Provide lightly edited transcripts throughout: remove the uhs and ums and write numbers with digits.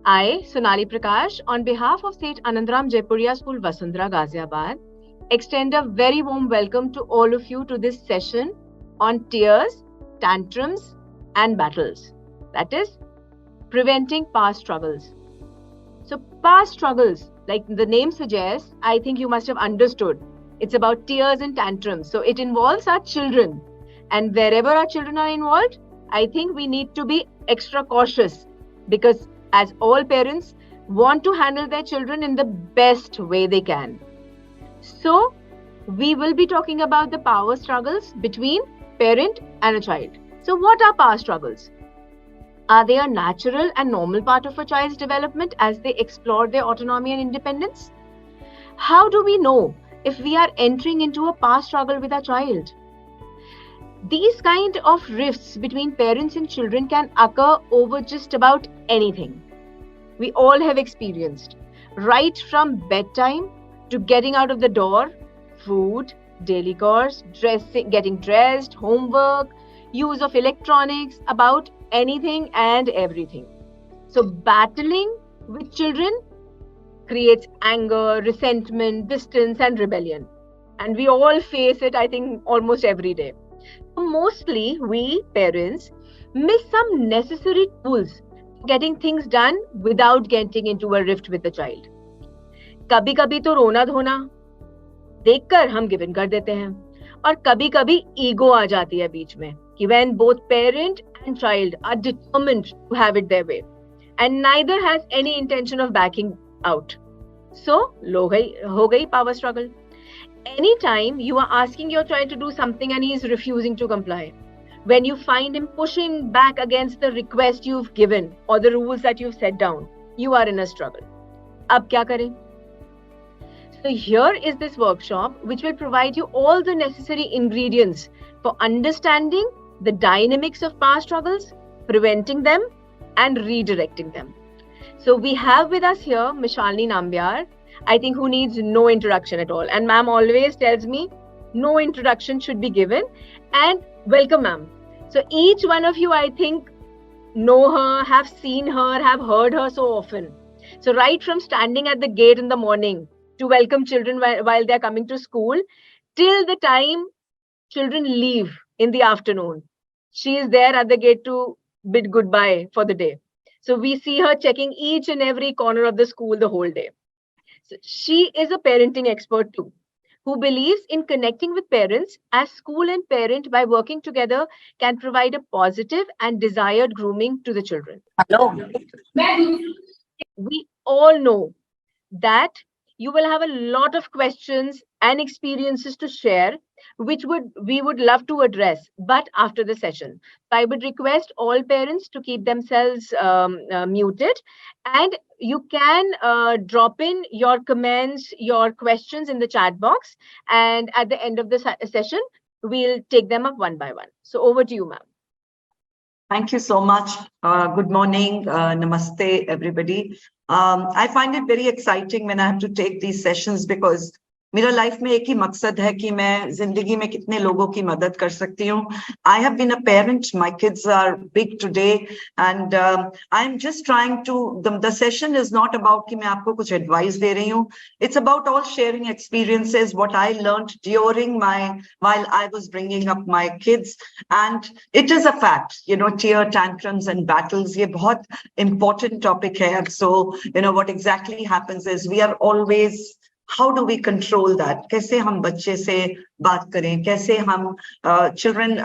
I, Sonali Prakash, on behalf of St. Anandram Jaipuria School, Vasundhara, Ghaziabad, extend a very warm welcome to all of you to this session on tears, tantrums, and battles. That is, preventing past struggles. So, past struggles, like the name suggests, I think you must have understood. It's about tears and tantrums. So, it involves our children. And wherever our children are involved, I think we need to be extra cautious because, as all parents, want to handle their children in the best way they can. So, we will be talking about the power struggles between parent and a child. So, what are power struggles? Are they a natural and normal part of a child's development as they explore their autonomy and independence? How do we know if we are entering into a power struggle with our child? These kind of rifts between parents and children can occur over just about anything. We all have experienced, right from bedtime to getting out of the door, food, daily chores, dressing, getting dressed, homework, use of electronics, about anything and everything. So battling with children creates anger, resentment, distance, and rebellion. And we all face it, I think, almost every day. Mostly, we parents miss some necessary tools for getting things done without getting into a rift with the child. कभी कभी तो रोना धोना देखकर हम give in कर देते हैं और कभी कभी ईगो आ जाती है बीच में कि when both parent and child are determined to have it their way and neither has any intention of backing out. So, हो गई power struggle. Anytime you are asking your child to do something and he is refusing to comply, when you find him pushing back against the request you've given or the rules that you've set down, you are in a struggle. अब क्या करें? So here is this workshop which will provide you all the necessary ingredients for understanding the dynamics of power struggles, preventing them, and redirecting them. So we have with us here Ms. Shalini Nambiar, I think who needs no introduction at all. And ma'am always tells me no introduction should be given. And welcome, ma'am. So each one of you, I think, know her, have seen her, have heard her so often. So right from standing at the gate in the morning to welcome children while they're coming to school, till the time children leave in the afternoon, she is there at the gate to bid goodbye for the day. So we see her checking each and every corner of the school the whole day. So she is a parenting expert too, who believes in connecting with parents as school and parent by working together can provide a positive and desired grooming to the children. Hello. We all know that you will have a lot of questions and experiences to share, which we would love to address, but after the session. So I would request all parents to keep themselves muted, and you can drop in your comments, your questions in the chat box, and at the end of the session, we'll take them up one by one. So over to you, ma'am. Thank you so much. Good morning. Namaste, everybody. I find it very exciting when I have to take these sessions because मेरा life में एक ही मकसद है कि मैं जिंदगी में कितने लोगों की मदद कर सकती हूँ. I have been a parent. My kids are big today, and I'm just trying to. The session is not about कि मैं आपको कुछ advice दे रही हूँ. It's about all sharing experiences, what I learned during while I was bringing up my kids, and it is a fact. Tear tantrums and battles. ये बहुत important topic है. So what exactly happens is we are always. How do we control that? कैसे हम बच्चे से बात करें? कैसे हम children,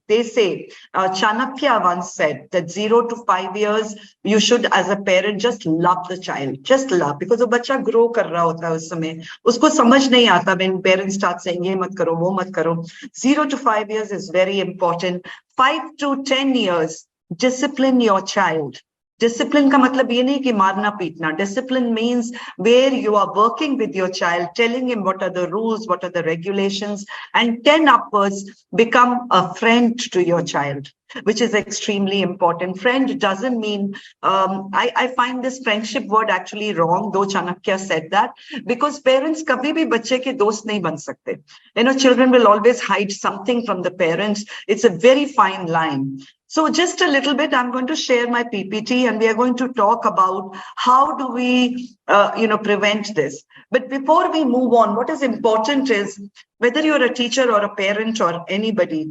they say, Chanakya once said that 0 to 5 years, you should, as a parent, just love the child. Just love, because वो बच्चा grow कर रहा होता है उस समय. उसको समझ नहीं आता when parents start saying, ये मत करो, वो मत करो. 0 to 5 years is very important. 5 to 10 years, discipline your child. Discipline का मतलब ये नहीं कि मारना पीटना. Discipline means where you are working with your child, telling him what are the rules, what are the regulations, and 10 upwards become a friend to your child, which is extremely important. Friend doesn't mean, I find this friendship word actually wrong, though Chanakya said that, because parents kabhi bhi bacche ke dost nahi ban sakte. Children will always hide something from the parents. It's a very fine line. So just a little bit, I'm going to share my PPT and we are going to talk about how do we, prevent this. But before we move on, what is important is whether you're a teacher or a parent or anybody,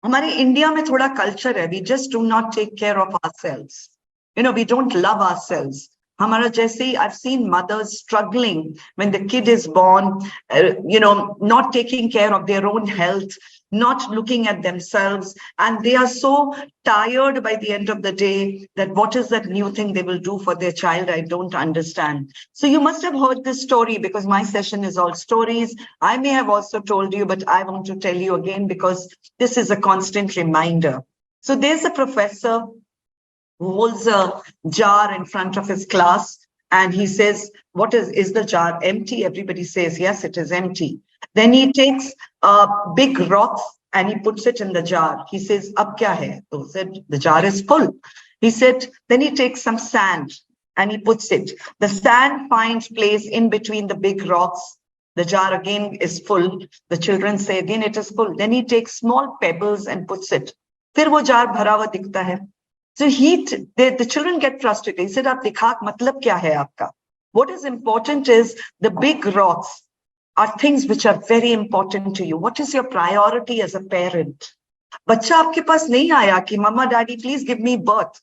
हमारे India में थोड़ा culture है, we just do not take care of ourselves. We don't love ourselves. हमारा जैसे ही I've seen mothers struggling when the kid is born, not taking care of their own health, not looking at themselves, and they are so tired by the end of the day that what is that new thing they will do for their child? I don't understand. So you must have heard this story because my session is all stories. I may have also told you, but I want to tell you again because this is a constant reminder. So there's a professor who holds a jar in front of his class and he says, is the jar empty? Everybody says, yes, it is empty. Then he takes a big rock and he puts it in the jar. He says, ab kya hai? So said, the jar is full. He said, then he takes some sand and he puts it. The sand finds place in between the big rocks. The jar again is full. The children say again, it is full. Then he takes small pebbles and puts it. Fir wo jar bhara hua dikhta hai. So the children get frustrated. He said, "Aap dikha, matlab kya hai aapka?" What is important is the big rocks are things which are very important to you. What is your priority as a parent? Bachcha aapke paas nahi aaya ki, "Mama, Daddy, please give me birth."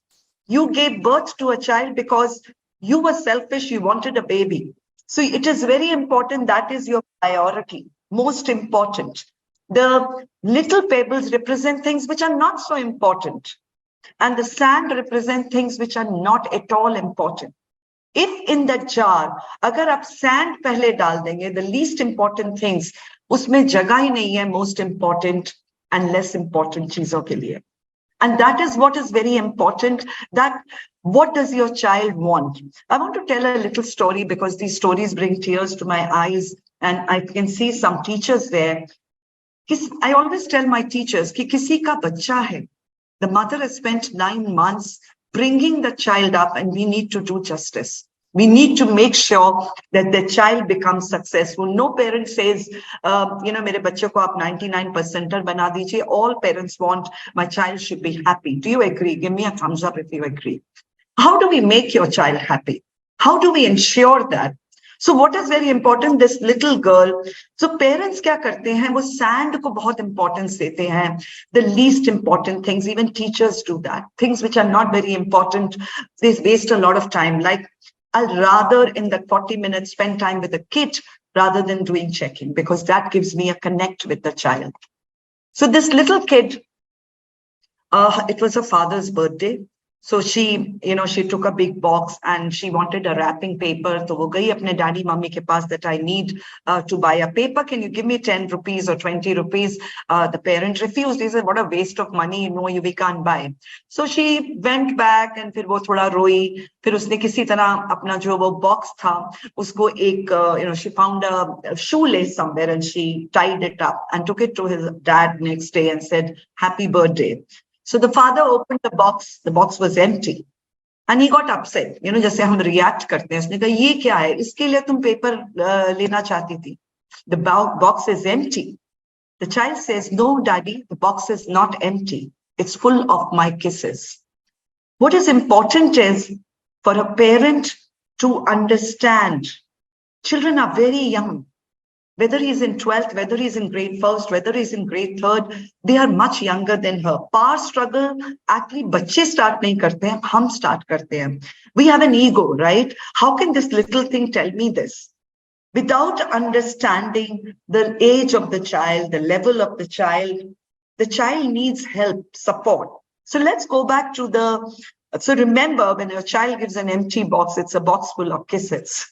You gave birth to a child because you were selfish, you wanted a baby. So it is very important, that is your priority, most important. The little pebbles represent things which are not so important. And the sand represent things which are not at all important. If in the jar, agar aap sand pehle dal denge, the least important things, usme jagah hi nahi hai most important and less important cheezon ke liye. And that is what is very important, that what does your child want? I want to tell a little story because these stories bring tears to my eyes and I can see some teachers there. I always tell my teachers ki kisi ka bachcha hai. The mother has spent 9 months bringing the child up and we need to do justice. We need to make sure that the child becomes successful. No parent says, mere bachche ko aap 99%er bana dijiye. All parents want my child should be happy. Do you agree? Give me a thumbs up if you agree. How do we make your child happy? How do we ensure that? So what is very important, this little girl, so parents kya karte hain, wo sand ko bahut importance dete hain, the least important things, even teachers do that, things which are not very important, they waste a lot of time, like I'll rather in that 40 minutes spend time with the kid rather than doing checking because that gives me a connect with the child. So this little kid, it was her father's birthday. So she took a big box and she wanted a wrapping paper. So wo gayi apne daddy, mummy ke paas that I need to buy a paper. Can you give me 10 rupees or 20 rupees? The parent refused. He said, what a waste of money. No, we can't buy. So she went back and फिर वो थोड़ा रोई. फिर उसने किसी तरह अपना जो वो box था, उसको एक, she found a shoelace somewhere and she tied it up and took it to his dad next day and said, happy birthday. So the father opened the box was empty. And he got upset. जैसे हम react करते हैं. उसने कहा, ये क्या है? इसके लिए तुम paper लेना चाहती थी. The box is empty. The child says, no, daddy, the box is not empty. It's full of my kisses. What is important is for a parent to understand. Children are very young. Whether he's in 12th, whether he's in grade 1st, whether he's in grade 3rd, they are much younger than her. Power struggle, actually, bachche start nahi karte hain, hum start karte hain. We have an ego, right? How can this little thing tell me this? Without understanding the age of the child, the level of the child needs help, support. So let's go back to so remember when your child gives an empty box, it's a box full of kisses.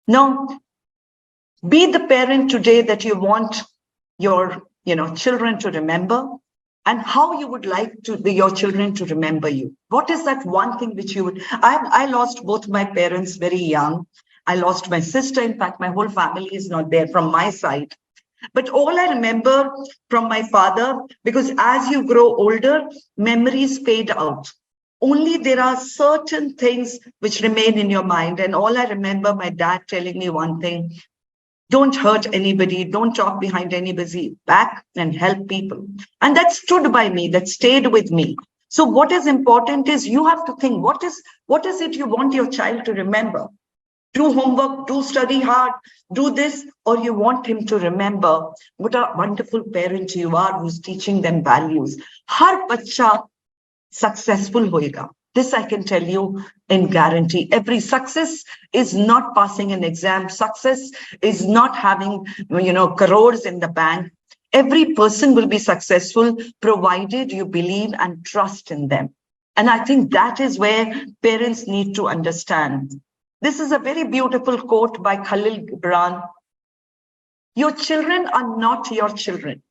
Now, be the parent today that you want your children to remember and how you would like your children to remember you. What is that one thing which you would... I lost both my parents very young. I lost my sister. In fact, my whole family is not there from my side. But all I remember from my father, because as you grow older, memories fade out. Only there are certain things which remain in your mind. And all I remember my dad telling me one thing, don't hurt anybody, don't talk behind anybody's back and help people. And that stood by me, that stayed with me. So what is important is you have to think, what is it you want your child to remember? Do homework, do study hard, do this, or you want him to remember what a wonderful parent you are who's teaching them values. Har bacha successful hoega. This I can tell you in guarantee. Every success is not passing an exam. Success is not having, crores in the bank. Every person will be successful provided you believe and trust in them. And I think that is where parents need to understand. This is a very beautiful quote by Khalil Gibran. Your children are not your children.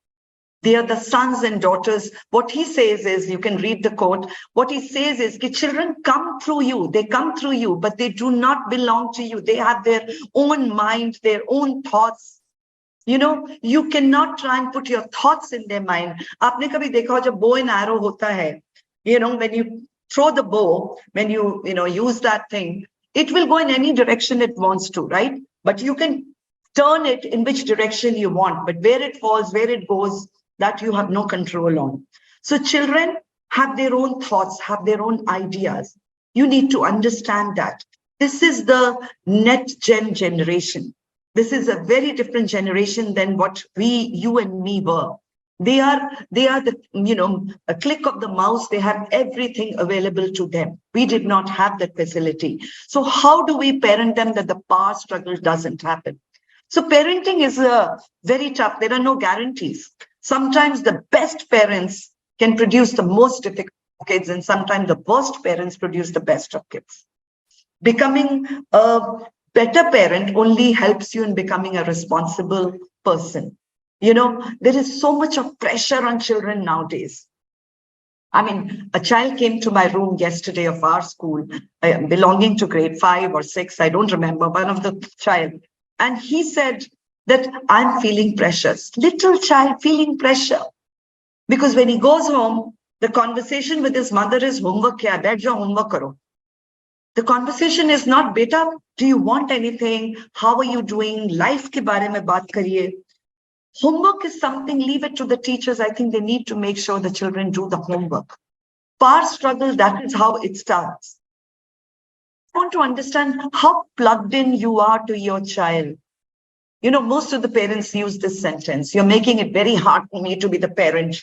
They are the sons and daughters. What he says is, you can read the quote, what he says is, children come through you, they come through you, but they do not belong to you. They have their own mind, their own thoughts. You cannot try and put your thoughts in their mind. Aapne kabhi dekha ho, jab bow and arrow hota hai, when you throw the bow, when you use that thing, it will go in any direction it wants to, right? But you can turn it in which direction you want, but where it falls, where it goes, that you have no control on. So children have their own thoughts, have their own ideas. You need to understand that. This is the next generation. This is a very different generation than what you and me were. They are the, a click of the mouse, they have everything available to them. We did not have that facility. So how do we parent them that the power struggle doesn't happen? So parenting is very tough. There are no guarantees. Sometimes the best parents can produce the most difficult kids, and sometimes the worst parents produce the best of kids. Becoming a better parent only helps you in becoming a responsible person. There is so much of pressure on children nowadays. I mean, a child came to my room yesterday of our school, belonging to grade 5 or 6, I don't remember, one of the child. And he said that I'm feeling pressure. Little child feeling pressure. Because when he goes home, the conversation with his mother is, homework kya? Baith jao, homework karo. The conversation is not, beta, do you want anything? How are you doing? Life ke baare mein baat kariye. Homework is something, leave it to the teachers. I think they need to make sure the children do the homework. Power struggle, that is how it starts. I want to understand how plugged in you are to your child. Most of the parents use this sentence. You're making it very hard for me to be the parent.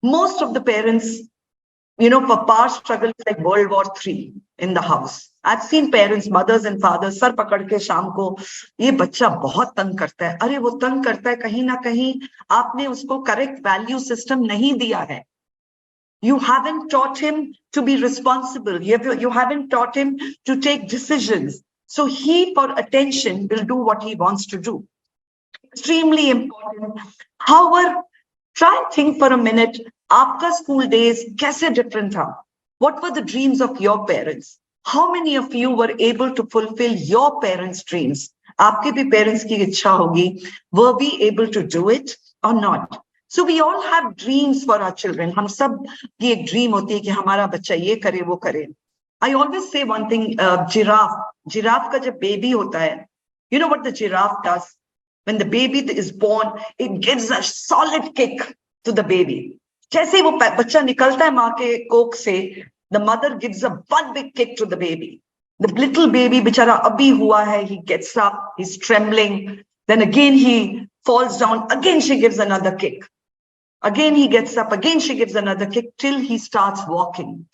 Most of the parents, for power struggle, it's like World War III in the house. I've seen parents, mothers and fathers, sar pakad ke shaam ko, ye bachcha bahut tang karta hai. Arey wo tang karta hai, kahin na kahin, aapne usko correct value system nahi diya hai. You haven't taught him to be responsible. You haven't taught him to take decisions. So he, for attention, will do what he wants to do. Extremely important. However, try and think for a minute, aapka school days kaise different tha? What were the dreams of your parents? How many of you were able to fulfill your parents' dreams? Aapke bhi parents ki ichha hogi. Were we able to do it or not? So we all have dreams for our children. Hum sab ki ek dream hoti hai ki hamara bachcha ye kare, wo kare. I always say one thing, giraffe ka jab baby hota hai, you know what the giraffe does? When the baby is born, it gives a solid kick to the baby. Jaise wo bachcha nikalta hai maa ke coke se, the mother gives a one big kick to the baby. The little baby, bichara abhi hua hai, he gets up, he's trembling. Then again he falls down, again she gives another kick. Again he gets up, again she gives another kick till he starts walking.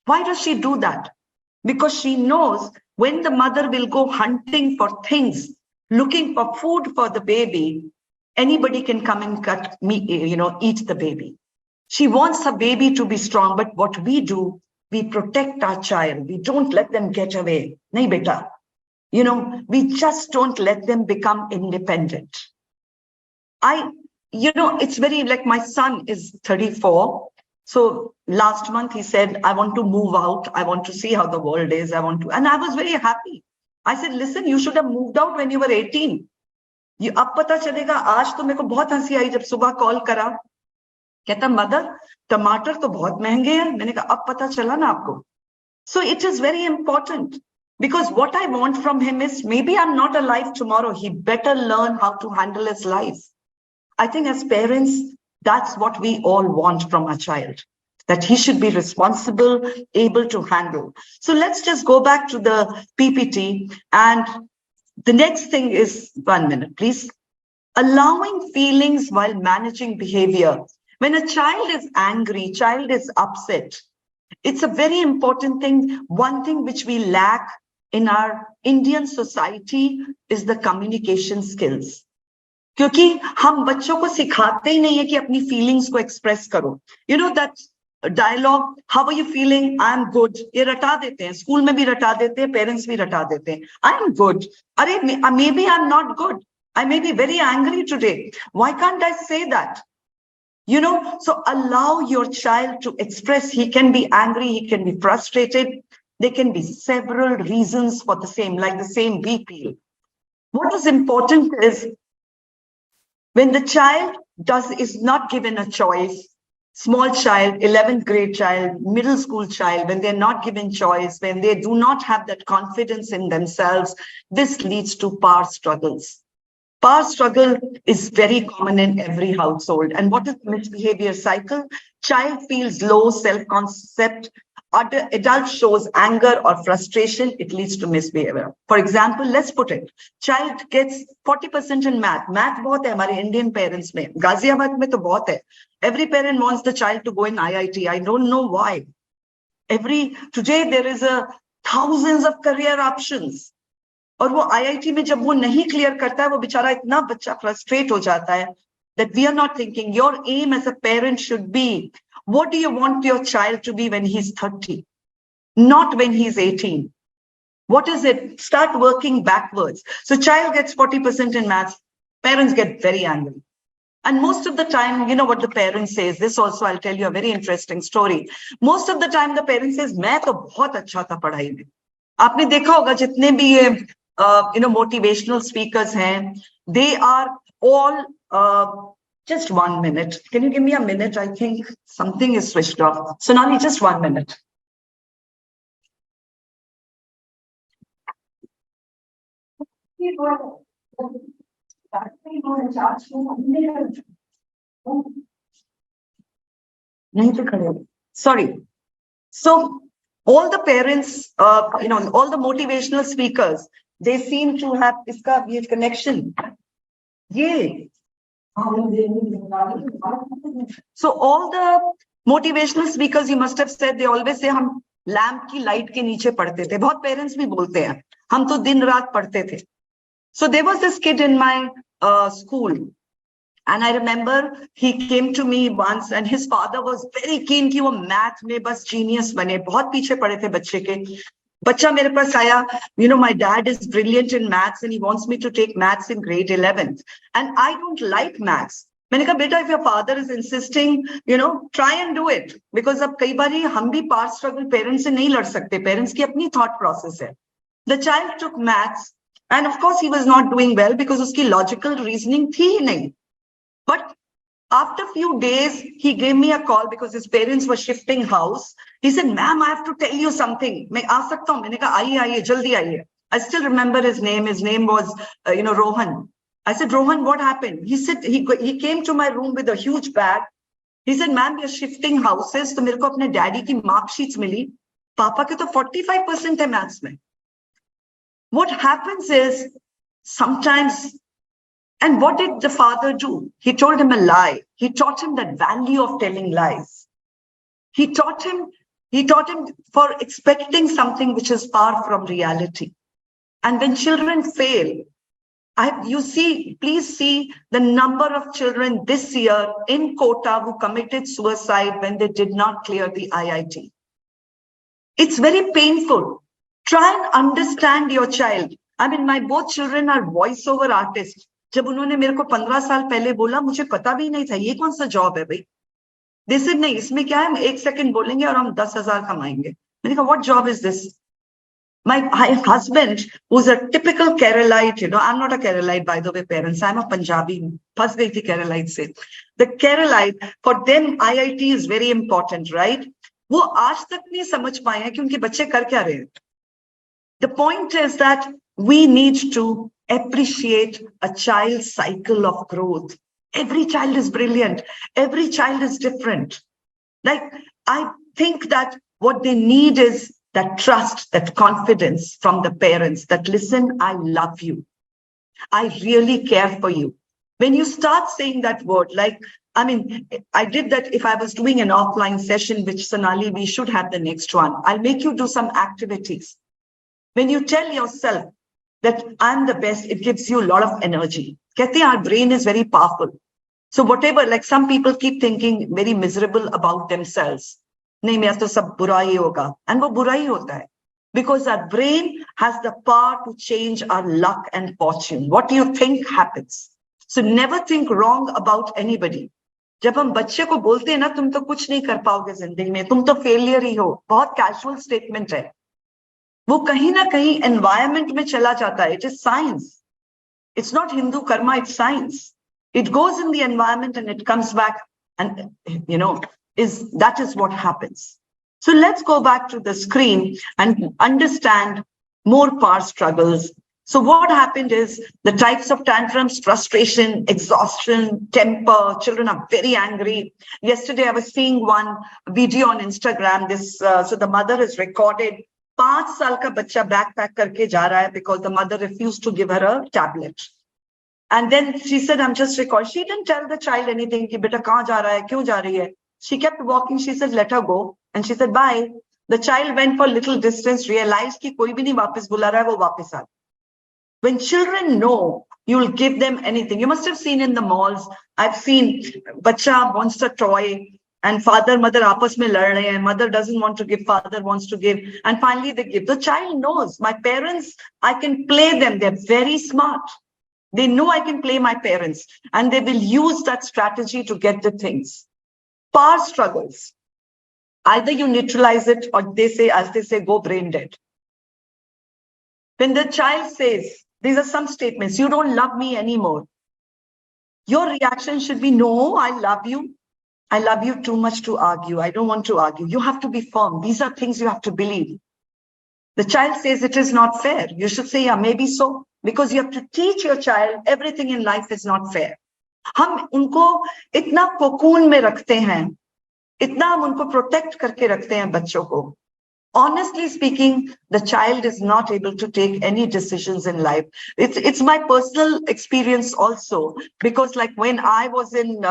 Why does she do that? Because she knows when the mother will go hunting for things, looking for food for the baby, anybody can come and eat the baby. She wants her baby to be strong, but what we do, we protect our child. We don't let them get away. Nahi beta. We just don't let them become independent. It's very like my son is 34. So last month he said, I want to move out. I want to see how the world is. And I was very happy. I said, listen, you should have moved out when you were 18. Ab pata chalega, aaj to meko bahut hansi aayi jab subah call kara. Kehta, mother, टमाटर तो बहुत महंगे हैं. मैंने कहा अब पता चला ना आपको. So it is very important because what I want from him is maybe I'm not alive tomorrow. He better learn how to handle his life. I think as parents, that's what we all want from our child, that he should be responsible, able to handle. So let's just go back to the PPT. And the next thing is, 1 minute, please. Allowing feelings while managing behavior. When a child is angry, child is upset, it's a very important thing. One thing which we lack in our Indian society is the communication skills. क्योंकि हम बच्चों को सिखाते ही नहीं है कि अपनी feelings को एक्सप्रेस करो. You know that dialogue, how are you feeling? I am good. ये रटा देते हैं, स्कूल में भी रटा देते हैं, पेरेंट्स भी रटा देते हैं. I am good. अरे maybe I'm not good. I may be very angry today. Why can't I say that? You know, so allow your child to express. He can be angry, he can be frustrated. There can be several reasons for the same, like the same we feel. What is important is when the child is not given a choice, small child, 11th grade child, middle school child, when they're not given choice, when they do not have that confidence in themselves, this leads to power struggles. Power struggle is very common in every household. And what is the misbehavior cycle? Child feels low self-concept. Adult shows anger or frustration. It leads to misbehavior. For example, let's put it. Child gets 40% in math. Math बहुत है हमारे Indian parents में. Ghaziabad में तो बहुत है. Every parent wants the child to go in IIT. I don't know why. Today there is thousands of career options. और वो IIT में जब वो नहीं क्लियर करता है, वो बेचारा इतना बच्चा फ्रस्ट्रेट हो जाता है that we are not thinking. Your aim as a parent should be, what do you want your child to be when he's 30? Not when he's 18. What is it? Start working backwards. So child gets 40% in maths. Parents get very angry. And most of the time, you know what the parent says? This also, I'll tell you a very interesting story. Most of the time, the parent says, मैं तो बहुत अच्छा था पढ़ाई में. आपने देखा होगा जितने भी ये motivational speakers hain, they are all, just 1 minute. Can you give me a minute? I think something is switched off. Sonali, just 1 minute. Sorry. So all the parents, all the motivational speakers, they seem to have this connection. Yeah. So all the motivational speakers, you must have said, they always say, हम lamp की light के नीचे पढ़ते थे. बहुत parents भी बोलते हैं, हम तो दिन रात पढ़ते थे. So there was this kid in my school. And I remember he came to me once and his father was very keen कि वो math में बस genius बने. बहुत पीछे पड़े थे बच्चे के. बच्चा मेरे पास आया, my dad is brilliant in maths and he wants me to take maths in grade 11th. And I don't like maths. मैंने कहा बेटा, if your father is insisting, try and do it. Because अब कई बारी हम भी power struggle parents से नहीं लड़ सकते. Parents की अपनी thought process है. The child took maths and of course he was not doing well because उसकी logical reasoning थी ही नहीं. But after a few days, he gave me a call because his parents were shifting house. He said, ma'am, I have to tell you something. मैं आ सकता हूँ? मैंने कहा आइए, जल्दी आइए. I still remember his name. His name was, Rohan. I said, Rohan, what happened? He said, he came to my room with a huge bag. He said, ma'am, we are shifting houses. तो मेरे को अपने daddy की mark sheets मिली. पापा के तो 45% है maths में. What happens is sometimes. And what did the father do? He told him a lie. He taught him that value of telling lies. He taught him for expecting something which is far from reality. And when children fail, please see the number of children this year in Kota who committed suicide when they did not clear the IIT. It's very painful. Try and understand your child. I mean, my both children are voiceover artists. जब उन्होंने मेरे को 15 साल पहले बोला, मुझे पता भी नहीं था ये कौन सा जॉब है भाई. They said नहीं, इसमें क्या है, हम 1 सेकंड बोलेंगे और हम 10,000 कमाएंगे. मैंने कहा what job is this? My husband, who's a typical Keralite, I'm not a Keralite by the way, parents, I'm a Punjabi. फंस गई थी Keralite से. The Keralite, for them IIT is very important, right? वो आज तक नहीं समझ पाए हैं कि उनके बच्चे कर क्या रहे हैं. The point is that we need to appreciate a child's cycle of growth. Every child is brilliant. Every child is different. Like I think that what they need is that trust, that confidence from the parents that, listen, I love you. I really care for you. When you start saying that word, like, I mean, I did that if I was doing an offline session, which Sonali, we should have the next one. I'll make you do some activities. When you tell yourself that I'm the best, it gives you a lot of energy. Kehte, our brain is very powerful. So whatever, like some people keep thinking very miserable about themselves. नहीं मेरा तो सब बुरा ही होगा. And वो बुरा ही होता है. Because our brain has the power to change our luck and fortune. What do you think happens? So never think wrong about anybody. जब हम बच्चे को बोलते हैं ना, तुम तो कुछ नहीं कर पाओगे जिंदगी में, तुम तो फेलियर ही हो, बहुत कैजुअल स्टेटमेंट है. वो कहीं ना कहीं एनवायरमेंट में चला जाता है. It is science. It's not Hindu karma, it's science. It goes in the environment and it comes back, and that is what happens. So let's go back to the screen and understand more power struggles. So what happened is the types of tantrums: frustration, exhaustion, temper. Children are very angry. Yesterday, I was seeing one video on Instagram. So the mother is recorded. 5 साल का बच्चा backpack करके जा रहा है because the mother refused to give her a tablet. And then she said, I'm just recording. She didn't tell the child anything. Ki beta kahan ja raha hai, kyun ja rahi hai? She kept walking. She said, let her go. And she said, bye. The child went for a little distance, realized ki koi bhi nahi wapas bula raha hai, wo wapas aa. When children know, you'll give them anything. You must have seen in the malls. I've seen bacha wants a toy and father, mother aapas mein lad rahe hain. Mother doesn't want to give, father wants to give. And finally they give. The child knows, my parents, I can play them. They're very smart. They know I can play my parents, and they will use that strategy to get the things. Power struggles. Either you neutralize it, or they say, as they say, go brain dead. When the child says, these are some statements, you don't love me anymore. Your reaction should be, no, I love you. I love you too much to argue. I don't want to argue. You have to be firm. These are things you have to believe. The child says it is not fair. You should say, yeah, maybe so. Because you have to teach your child everything in life is not fair. हम उनको इतना cocoon में रखते हैं, इतना हम उनको protect करके रखते हैं बच्चों को. Honestly speaking, the child is not able to take any decisions in life. It's my personal experience also, because like when I was in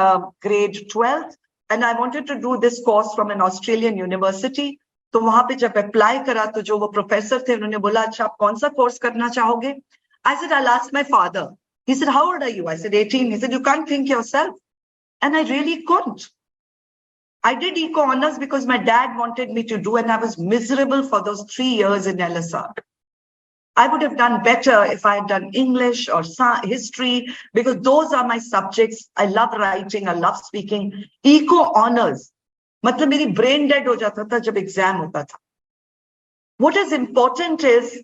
grade 12 and I wanted to do this course from an Australian university, तो वहां पे जब apply करा तो जो वो professor थे उन्होंने बोला, अच्छा आप कौन सा कोर्स करना चाहोगे? I said, I'll ask my father. He said, how old are you? I said, 18. He said, you can't think yourself. And I really couldn't. I did eco honors because my dad wanted me to do, and I was miserable for those 3 years in LSR. I would have done better if I had done English or history, because those are my subjects. I love writing, I love speaking. Eco honors. मतलब मेरी brain dead हो जाता था जब exam होता था. What is important is,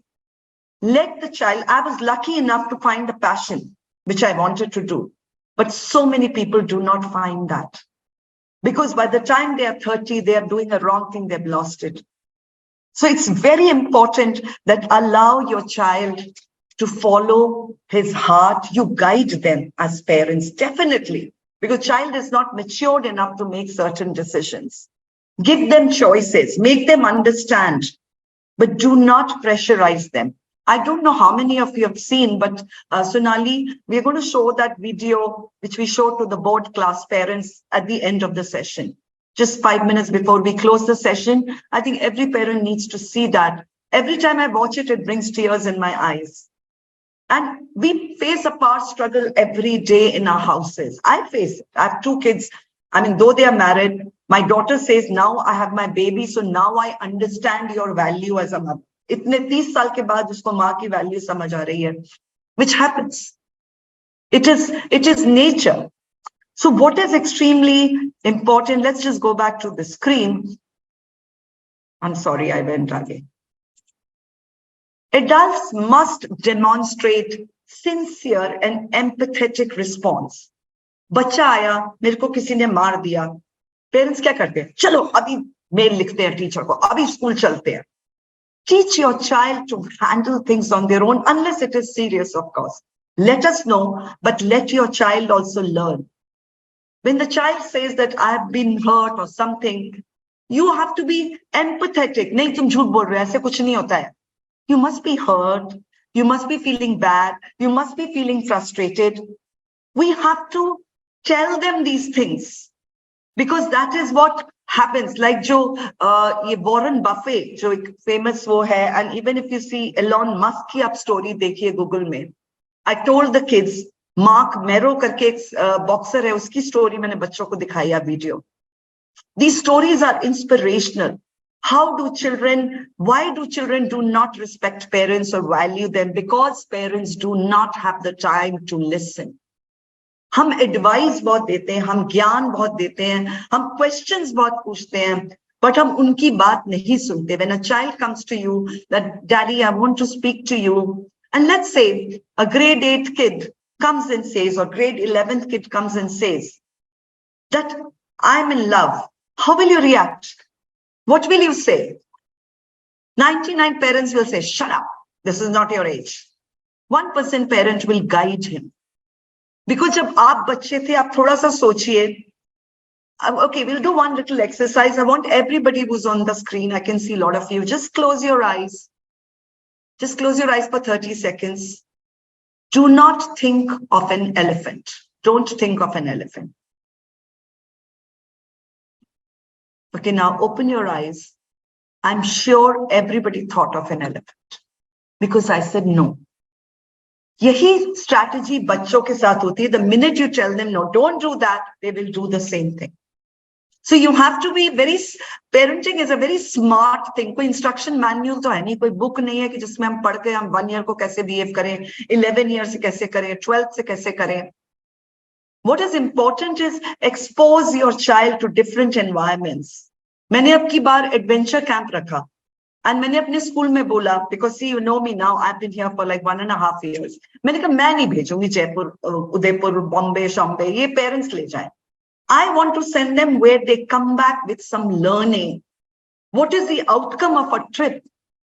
let the child, I was lucky enough to find the passion which I wanted to do. But so many people do not find that. Because by the time they are 30, they are doing a wrong thing, they've lost it. So it's very important that allow your child to follow his heart. You guide them as parents, definitely. Because child is not matured enough to make certain decisions. Give them choices, make them understand, but do not pressurize them. I don't know how many of you have seen, but Sonali, we're going to show that video, which we showed to the board class parents at the end of the session. Just 5 minutes before we close the session. I think every parent needs to see that. Every time I watch it, it brings tears in my eyes. And we face a power struggle every day in our houses. I face it. I have 2 kids. I mean, though they are married, my daughter says, now I have my baby, so now I understand your value as a mother. इतने 30 साल के बाद उसको माँ की value समझ आ रही है, which happens. It is nature. So what is extremely important? Let's just go back to the screen. I'm sorry, I went again. Adults must demonstrate sincere and empathetic response. बच्चा आया, मेरे को किसी ने मार दिया. Parents क्या करते हैं? चलो अभी मेल लिखते हैं टीचर को, अभी स्कूल चलते हैं. Teach your child to handle things on their own, unless it is serious, of course. Let us know, but let your child also learn. When the child says that I've been hurt or something, You have to be empathetic. नहीं तुम झूठ बोल रहे हो, ऐसे कुछ नहीं होता है. You must be hurt. You must be feeling bad. You must be feeling frustrated. We have to tell them these things because that is what happens. Like जो ये Warren Buffett जो एक famous वो है, and even if you see Elon Musk की आप story देखिए Google में. I told the kids, Mark Mero करके एक boxer है, उसकी story मैंने बच्चों को दिखाई है video. These stories are inspirational. Why do children do not respect parents or value them? Because parents do not have the time to listen. हम advice बहुत देते हैं, हम ज्ञान बहुत देते हैं, हम questions बहुत पूछते हैं, but हम उनकी बात नहीं सुनते. When a child comes to you that, Daddy, I want to speak to you. And let's say a grade 8 kid comes and says, or grade 11th kid comes and says that I'm in love. How will you react? What will you say? 99 parents will say, shut up. This is not your age. 1% parent will guide him. Because जब आप बच्चे थे, आप थोड़ा सा सोचिए. Okay, we'll do one little exercise. I want everybody who's on the screen, I can see a lot of you. Just close your eyes. Just close your eyes for 30 seconds. Do not think of an elephant. Don't think of an elephant. Okay, now open your eyes. I'm sure everybody thought of an elephant because I said no. यही strategy बच्चों के साथ होती है. The minute you tell them no, don't do that, they will do the same thing. So you have to be parenting is a very smart thing. कोई instruction manual तो है नहीं, कोई book नहीं है कि जिसमें हम पढ़ के हम 1 year को कैसे behave करें, 11 years से कैसे करें, 12 से कैसे करें. What is important is expose your child to different environments. मैंने अब की बार adventure camp रखा. And मैंने अपने स्कूल में बोला, because see, you know me now, I've been here for like 1.5 years. मैंने कहा मैं नहीं भेजूंगी जयपुर, उदयपुर, बॉम्बे, शॉम्बे, ये parents ले जाएं. I want to send them where they come back with some learning. What is the outcome of a trip?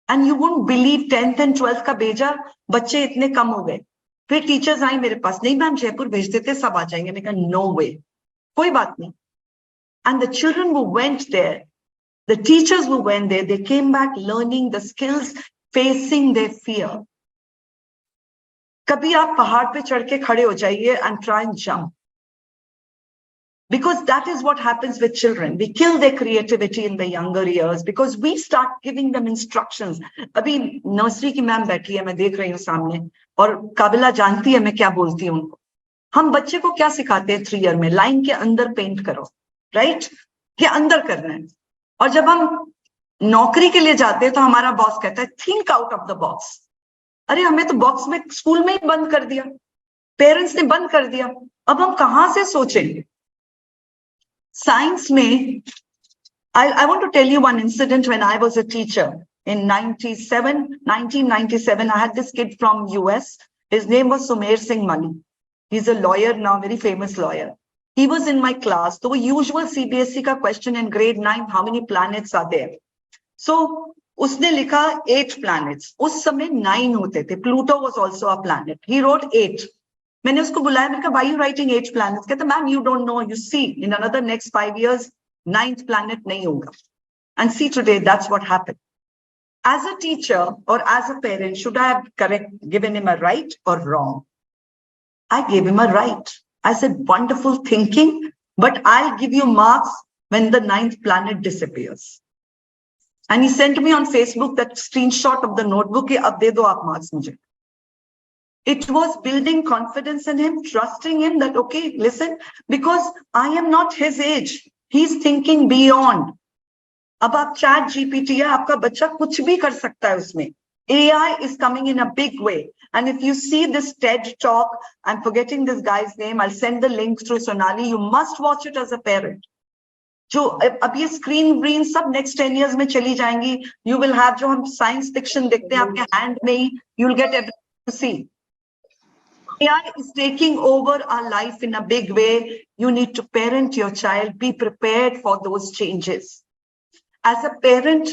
And you won't believe 10th and 12th का भेजा, बच्चे इतने कम हो गए. फिर टीचर्स आई मेरे पास, नहीं मैम जयपुर भेज देते सब आ जाएंगे. मैंने कहा no way, कोई बात नहीं. And the children who went there, the teachers who went there, they came back learning the skills, facing their fear. कभी आप पहाड़ पे चढ़ के खड़े हो जाइए and try and jump. Because that is what happens with children. We kill their creativity in the younger years because we start giving them instructions. अभी नर्सरी की मैम बैठी है, मैं देख रही हूँ सामने, और काबिला जानती है मैं क्या बोलती हूँ उनको. हम बच्चे को क्या सिखाते हैं 3 year में? लाइन के अंदर पेंट करो, राइट? के अंदर करना है. और जब हम नौकरी के लिए जाते हैं तो हमारा बॉस कहता है think out of the box. अरे हमें तो बॉक्स में स्कूल में ही बंद कर दिया, पेरेंट्स ने बंद कर दिया, अब हम कहां से सोचेंगे? Science में, I want to tell you one incident when I was a teacher in 1997. I had this kid from US. His name was Sumer Singh Mani. He's a lawyer now, very famous lawyer. He was in my class. So usual CBSE का question in grade 9, how many planets are there? So उसने लिखा 8 planets. उस समय 9 होते थे. Pluto was also a planet. He wrote 8. मैंने उसको बुलाया, मैंने कहा, why are you writing 8 planets? कहता, ma'am, you don't know. You see, in another next 5 years, 9th planet नहीं होगा. And see today, that's what happened. As a teacher or as a parent, should I have given him a right or wrong? I gave him a right. I said, wonderful thinking, but I'll give you marks when the 9th planet disappears. And he sent me on Facebook that screenshot of the notebook, कि अब दे दो आप marks मुझे. It was building confidence in him, trusting him that, okay, listen, because I am not his age. He's thinking beyond. अब आप chat GPT है, आपका बच्चा कुछ भी कर सकता है उसमें. AI is coming in a big way. And if you see this TED talk, I'm forgetting this guy's name, I'll send the link through Sonali. You must watch it as a parent. जो अब ये screen green सब next 10 years में चली जाएंगी. You will have जो हम science fiction देखते हैं आपके hand में ही, you'll get everything to see. AI is taking over our life in a big way. You need to parent your child, be prepared for those changes. As a parent,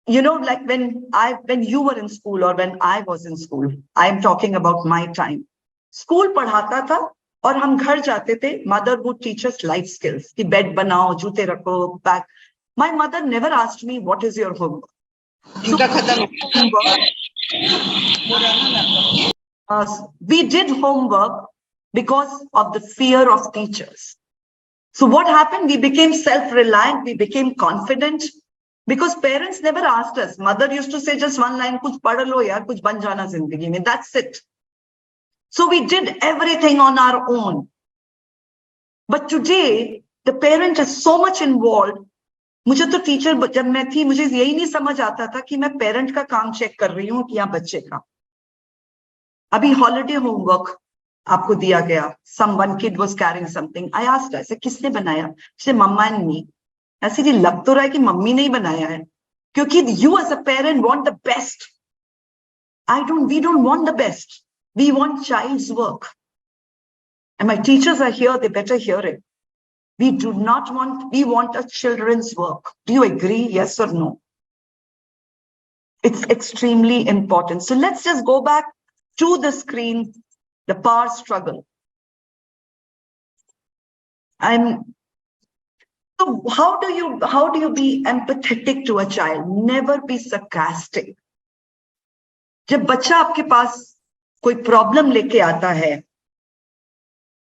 you know, like when you were in school or when I was in school, I'm talking about my time. School पढ़ाता था और हम घर जाते थे, mother would teach us life skills. कि bed बनाओ, जूते रखो, back. My mother never asked me, what is your homework? So, we did homework because of the fear of teachers. So what happened? We became self-reliant, we became confident because parents never asked us. Mother used to say just one line, kuch padh lo yaar, kuch ban jana zindagi mein. That's it. So we did everything on our own. But today, the parent is so much involved. मुझे तो teacher जब मैं थी मुझे यही नहीं समझ आता था कि मैं पेरेंट का काम चेक कर रही हूँ कि या बच्चे का. अभी हॉलिडे होमवर्क आपको दिया गया. Some one kid was carrying something. I asked her, ऐसे किसने बनाया? She said, Mama and me. ऐसे कि लग तो रहा है कि मम्मी ने ही बनाया है. क्योंकि you as a parent want the best. We don't want the best. We want child's work. And my teachers are here, they better hear it. We want a children's work. Do you agree? Yes or no? It's extremely important. So let's just go back to the screen, the power struggle. And so how do you be empathetic to a child? Never be sarcastic. जब बच्चा आपके पास कोई problem लेके आता है,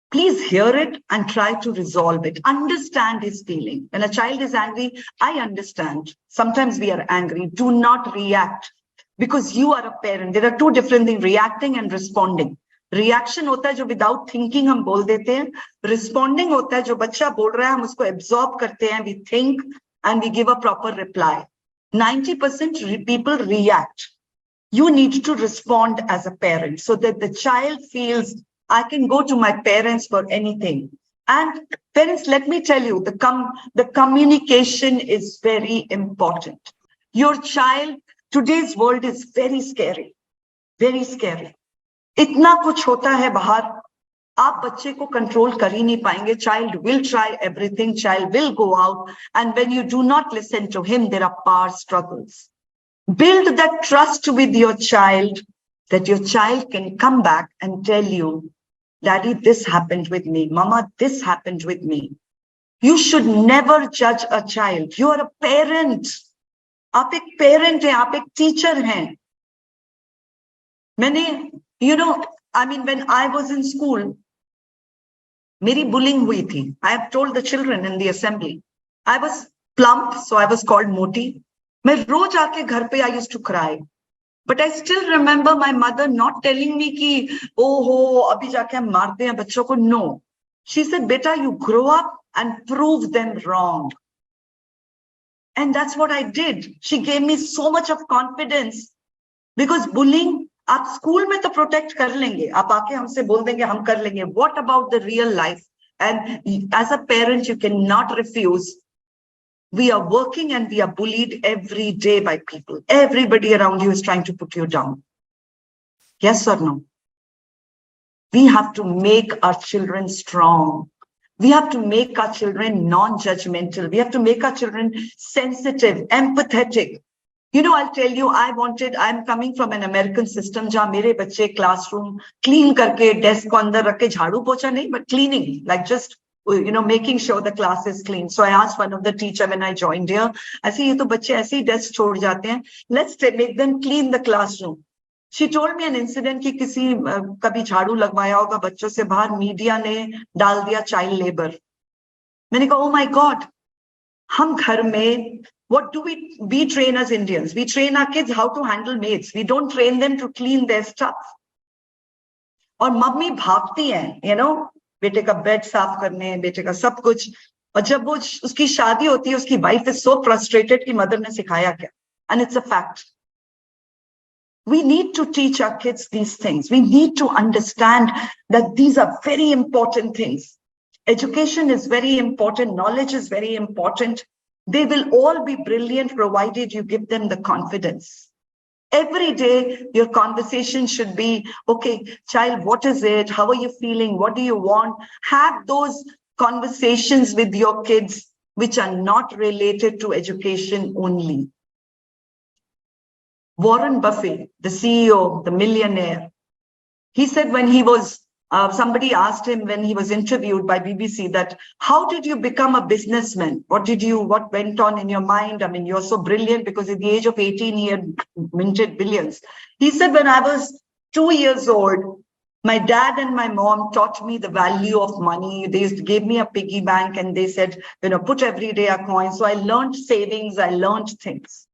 please hear it and try to resolve it. Understand his feeling. When a child is angry, I understand. Sometimes we are angry. Do not react because you are a parent. There are two different things, reacting and responding. Reaction होता है जो without thinking हम बोल देते हैं. Responding होता है जो बच्चा बोल रहा है हम उसको absorb करते हैं. We think and we give a proper reply. 90% people react. You need to respond as a parent so that the child feels I can go to my parents for anything. And parents, let me tell you, the communication is very important. Your child, today's world is very scary, very scary. इतना कुछ होता है बाहर, आप बच्चे को control कर ही नहीं पाएंगे. Child will try everything, child will go out, and when you do not listen to him, there are power struggles. Build that trust with your child, that your child can come back and tell you, Daddy, this happened with me. Mama, this happened with me. You should never judge a child. You are a parent. आप एक parent हैं, आप एक teacher हैं. मैंने, when I was in school, मेरी bullying हुई थी. I have told the children in the assembly. I was plump, so I was called moti. मैं रोज आके घर पे I used to cry. But I still remember my mother not telling me कि oh अभी जाके हम मारते हैं बच्चों को. No. She said, beta, you grow up and prove them wrong. And that's what I did. She gave me so much of confidence because bullying, आप school में तो प्रोटेक्ट कर लेंगे, आप आके हमसे बोल देंगे हम कर लेंगे. What about the real life? And as a parent, you cannot refuse. We are working and we are bullied every day by people. Everybody around you is trying to put you down. Yes or no? We have to make our children strong. We have to make our children non-judgmental. We have to make our children sensitive, empathetic. I'll tell you, I'm coming from an American system जहाँ मेरे बच्चे classroom clean करके desk को अंदर रख के झाड़ू पोछा नहीं, but cleaning, like just making sure the class is clean. So I asked one of the teacher when I joined here, ऐसे ये तो बच्चे ऐसे ही desk छोड़ जाते हैं, let's make them clean the classroom. She told me an incident कि किसी कभी झाड़ू लगवाया होगा बच्चों से बाहर, मीडिया ने डाल दिया child labor. मैंने कहा, oh my God, हम घर में, what do we train as Indians? We train our kids how to handle maids. We don't train them to clean their stuff. और मम्मी भागती हैं, बेटे का बेड साफ करने, बेटे का सब कुछ. और जब वो उसकी शादी होती है, उसकी वाइफ इज सो फ्रस्ट्रेटेड कि मदर ने सिखाया क्या. And it's a fact. We need to teach our kids these things. We need to understand that these are very important things. Education is very important. Knowledge is very important. They will all be brilliant provided you give them the confidence. Every day, your conversation should be, okay, child, what is it? How are you feeling? What do you want? Have those conversations with your kids which are not related to education only. Warren Buffett, the CEO, the millionaire, he said when he was Somebody asked him when he was interviewed by BBC that, how did you become a businessman? What went on in your mind? I mean, you're so brilliant, because at the age of 18, he had minted billions. He said, when I was 2 years old, my dad and my mom taught me the value of money. They gave me a piggy bank and they said, put every day a coin. So I learned savings, I learned things.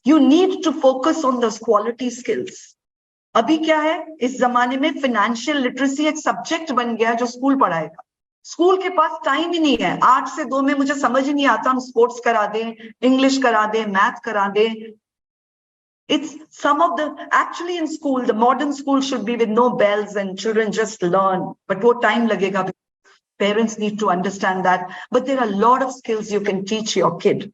You need to focus on those quality skills. अभी क्या है, इस जमाने में financial literacy एक subject बन गया जो स्कूल पढ़ाएगा. स्कूल के पास टाइम ही नहीं है. 8 से 2 में मुझे समझ ही नहीं आता, हम स्पोर्ट्स करा दें, इंग्लिश करा दें, मैथ करा दें. It's some of the, actually in school, the modern school should be with no bells and children just learn. But what time lagega? Parents need to understand that. But there are a lot of skills you can teach your kid.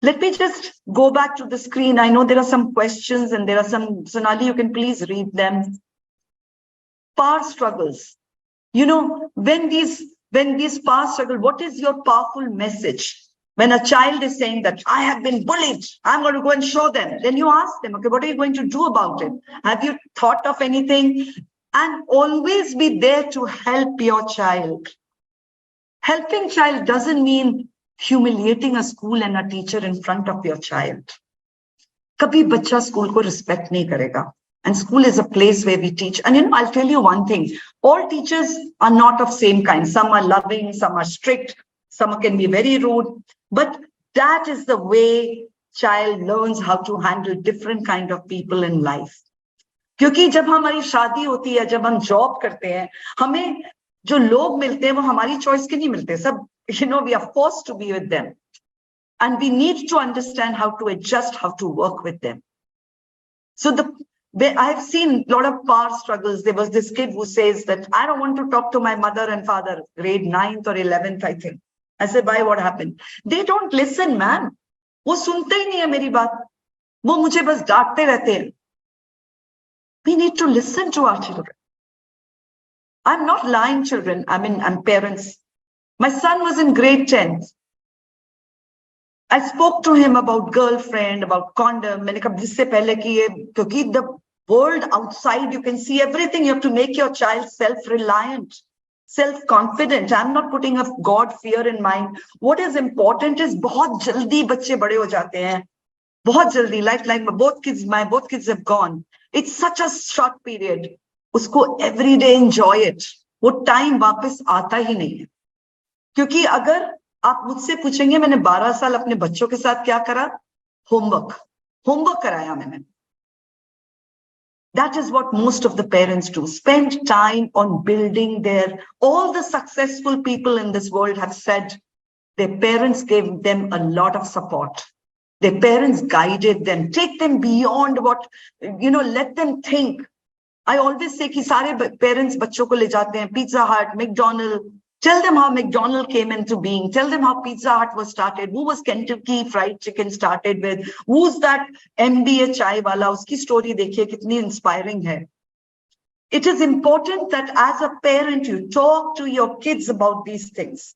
Let me just go back to the screen. I know there are some questions and there are some, Sonali, you can please read them. Power struggles. When these power struggles, what is your powerful message? When a child is saying that I have been bullied, I'm going to go and show them. Then you ask them, okay, what are you going to do about it? Have you thought of anything? And always be there to help your child. Helping child doesn't mean humiliating a school and a teacher in front of your child. Kabhi bacha school ko respect nahi karega. And school is a place where we teach. And I'll tell you one thing. All teachers are not of same kind. Some are loving, some are strict, some can be very rude. But that is the way child learns how to handle different kind of people in life. क्योंकि जब हमारी शादी होती है, जब हम job करते हैं, हमें जो लोग मिलते हैं वो हमारी चॉइस के नहीं मिलते. सब we are forced to be with them. And we need to understand how to adjust, how to work with them. So I've seen a lot of power struggles. There was this kid who says that, I don't want to talk to my mother and father, grade 9th or 11th, I think. I said, why, what happened? They don't listen, man. वो सुनते ही नहीं है मेरी बात. वो मुझे बस डांटते रहते हैं. We need to listen to our children. I'm not lying, children. I'm parents. My son was in grade 10th. I spoke to him about girlfriend, about condom. मैंने कहा जिससे पहले कि ये, क्योंकि the world outside, you can see everything. You have to make your child self-reliant, self-confident. I'm not putting a God fear in mind. What is important is बहुत जल्दी बच्चे बड़े हो जाते हैं. बहुत जल्दी, like both kids have gone. It's such a short period. उसको every day enjoy it. वो time वापस आता ही नहीं है. क्योंकि अगर आप मुझसे पूछेंगे मैंने 12 साल अपने बच्चों के साथ क्या करा, होमवर्क कराया मैंने. That is what most of the parents do. Spend time on building all the successful people in this world have said their parents gave them a lot of support. Their parents guided them, take them beyond what, let them think. I always say कि सारे parents बच्चों को ले जाते हैं, Pizza Hut, McDonald's. Tell them how McDonald's came into being. Tell them how Pizza Hut was started. Who was Kentucky Fried Chicken started with? Who's that MBA chai wala? Uski story dekhiye kitni inspiring hai. It is important that as a parent, you talk to your kids about these things.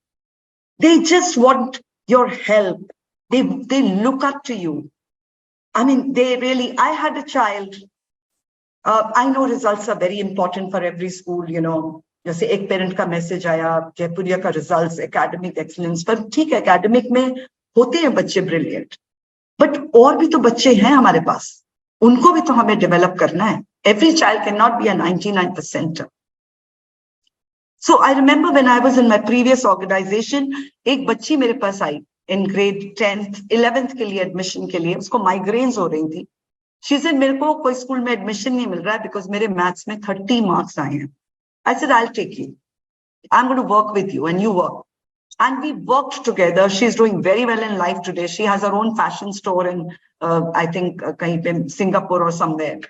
They just want your help. They look up to you. I had a child. I know results are very important for every school, जैसे एक parent का message आया जयपुरिया का results academic excellence पर. ठीक है, academic में होते हैं बच्चे ब्रिलियंट, बट और भी तो बच्चे हैं हमारे पास, उनको भी तो हमें डेवलप करना है. Every child can not be a 99%. So I remember when I was in my previous organisation, एक बच्ची मेरे पास आई इन ग्रेड 10th 11th के लिए एडमिशन के लिए. उसको माइग्रेन्स हो रही थी. शी सेड मेरे को कोई स्कूल में एडमिशन नहीं मिल रहा है बिकॉज मेरे मैथ्स में 30 मार्क्स आए हैं. I said, I'll take you. I'm going to work with you and you work. And we worked together. She's doing very well in life today. She has her own fashion store in, I think, Singapore or somewhere.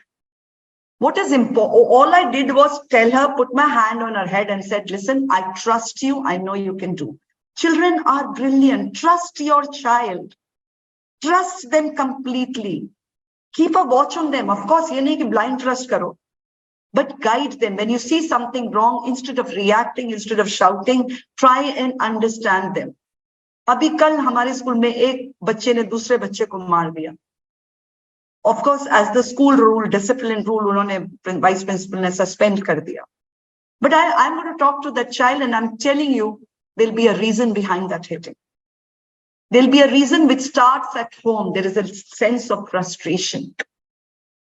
What is important? All I did was tell her, put my hand on her head and said, listen, I trust you. I know you can do. Children are brilliant. Trust your child. Trust them completely. Keep a watch on them. Of course, ye nahi ki blind trust karo. But guide them. When you see something wrong, instead of reacting, instead of shouting, try and understand them. अभी कल हमारे school में एक बच्चे ने दूसरे बच्चे को मार दिया. Of course, as the school rule, discipline rule, unhone vice principal ne suspend kar diya. But I'm going to talk to that child, and I'm telling you, there'll be a reason behind that hitting. There'll be a reason which starts at home. There is a sense of frustration.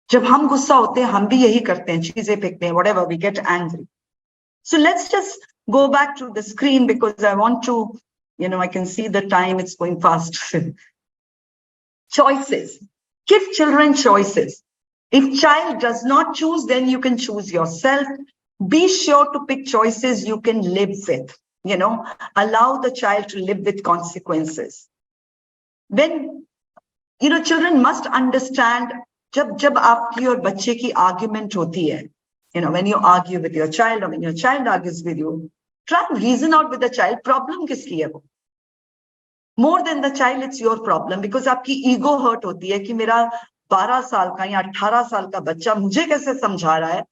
जब हम गुस्सा होते हैं, हम भी यही करते हैं, चीजें फेंकते हैं, whatever, we get angry. So let's just go back to the screen because I want to, I can see the time, it's going fast. Choices. Give children choices. If child does not choose, then you can choose yourself. Be sure to pick choices you can live with. Allow the child to live with consequences. When, children must understand, जब आपकी और बच्चे की argument होती है, when you argue with your child or when your child argues with you, try and reason out with the child, problem किसकी है वो? More than the child, it's your problem, because आपकी ego hurt होती है कि मेरा 12 साल का या 18 साल का बच्चा मुझे कैसे समझा रहा है,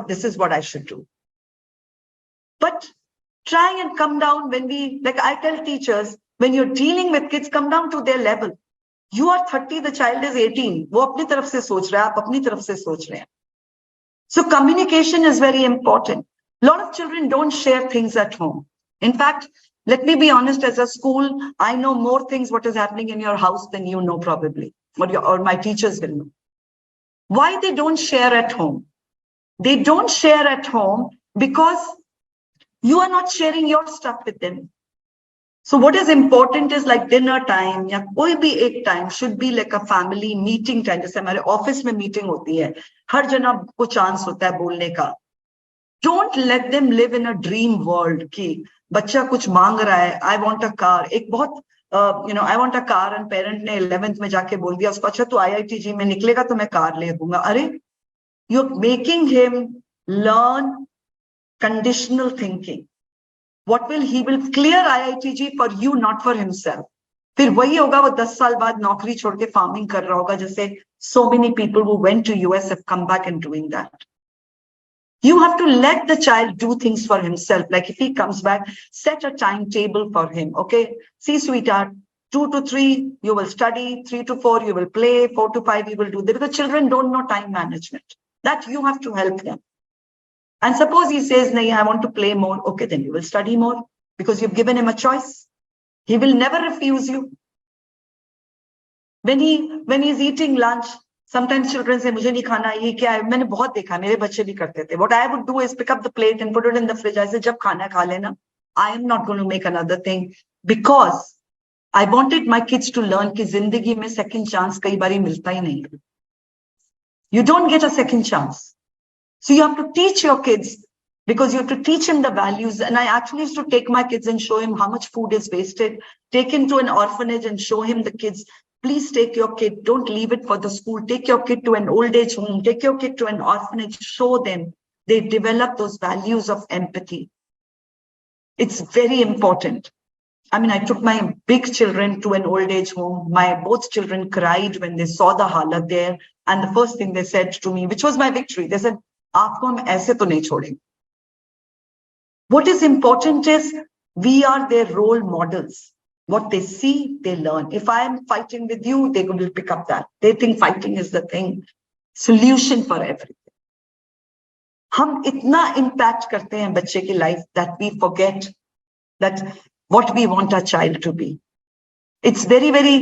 this is what I should do. But try and come down when like I tell teachers, when you're dealing with kids, come down to their level. You are 30, the child is 18. वो अपनी तरफ से सोच रहा है, आप अपनी तरफ से सोच रहे हैं. So communication is very important. A lot of children don't share things at home. In fact, let me be honest, as a school, I know more things what is happening in your house than you know probably, or my teachers will know. Why they don't share at home? They don't share at home because you are not sharing your stuff with them. So what is important is like dinner time या कोई भी एक time should be like a family meeting time. जैसे हमारे office में meeting होती है, हर जना को चांस होता है बोलने का. Don't let them live in a dream world कि बच्चा कुछ मांग रहा है, I want a car. एक बहुत I want a car, and parent ने 11th में जाके बोल दिया उसको, अच्छा तू IITG में निकलेगा तो मैं कार ले दूंगा. अरे, you're making him learn conditional thinking. He will clear IITG for you, not for himself. फिर वही होगा, वो 10 साल बाद नौकरी छोड़ के फार्मिंग कर रहा होगा, जैसे so many people who went to US have come back and doing that. You have to let the child do things for himself. Like if he comes back, set a timetable for him. Okay, see sweetheart, 2 to 3 you will study, 3 to 4 you will play, 4 to 5 you will do this. Because children don't know time management. That you have to help them. And suppose he says, "Nahi, I want to play more." Okay, then you will study more because you've given him a choice. He will never refuse you. When he's eating lunch, sometimes children say, "Mujhe nahi khana, ye kya hai?" मैंने बहुत देखा, मेरे बच्चे भी करते थे. What I would do is pick up the plate and put it in the fridge. I say, "जब खाना खा लेना, I am not going to make another thing," because I wanted my kids to learn कि जिंदगी में second chance कई बारी मिलता ही नहीं. You don't get a second chance. So you have to teach your kids, because you have to teach him the values. And I actually used to take my kids and show him how much food is wasted. Take him to an orphanage and show him the kids. Please take your kid. Don't leave it for the school. Take your kid to an old age home. Take your kid to an orphanage. Show them. They develop those values of empathy. It's very important. I mean, I took my big children to an old age home. Both children cried when they saw the halat there. And the first thing they said to me, which was my victory, they said, "आपको हम ऐसे तो नहीं छोड़ेंगे." What is important is we are their role models. What they see, they learn. If I am fighting with you, they will pick up that. They think fighting is the thing, solution for everything. हम इतना impact करते हैं बच्चे की life that we forget that what we want our child to be. It's very, very,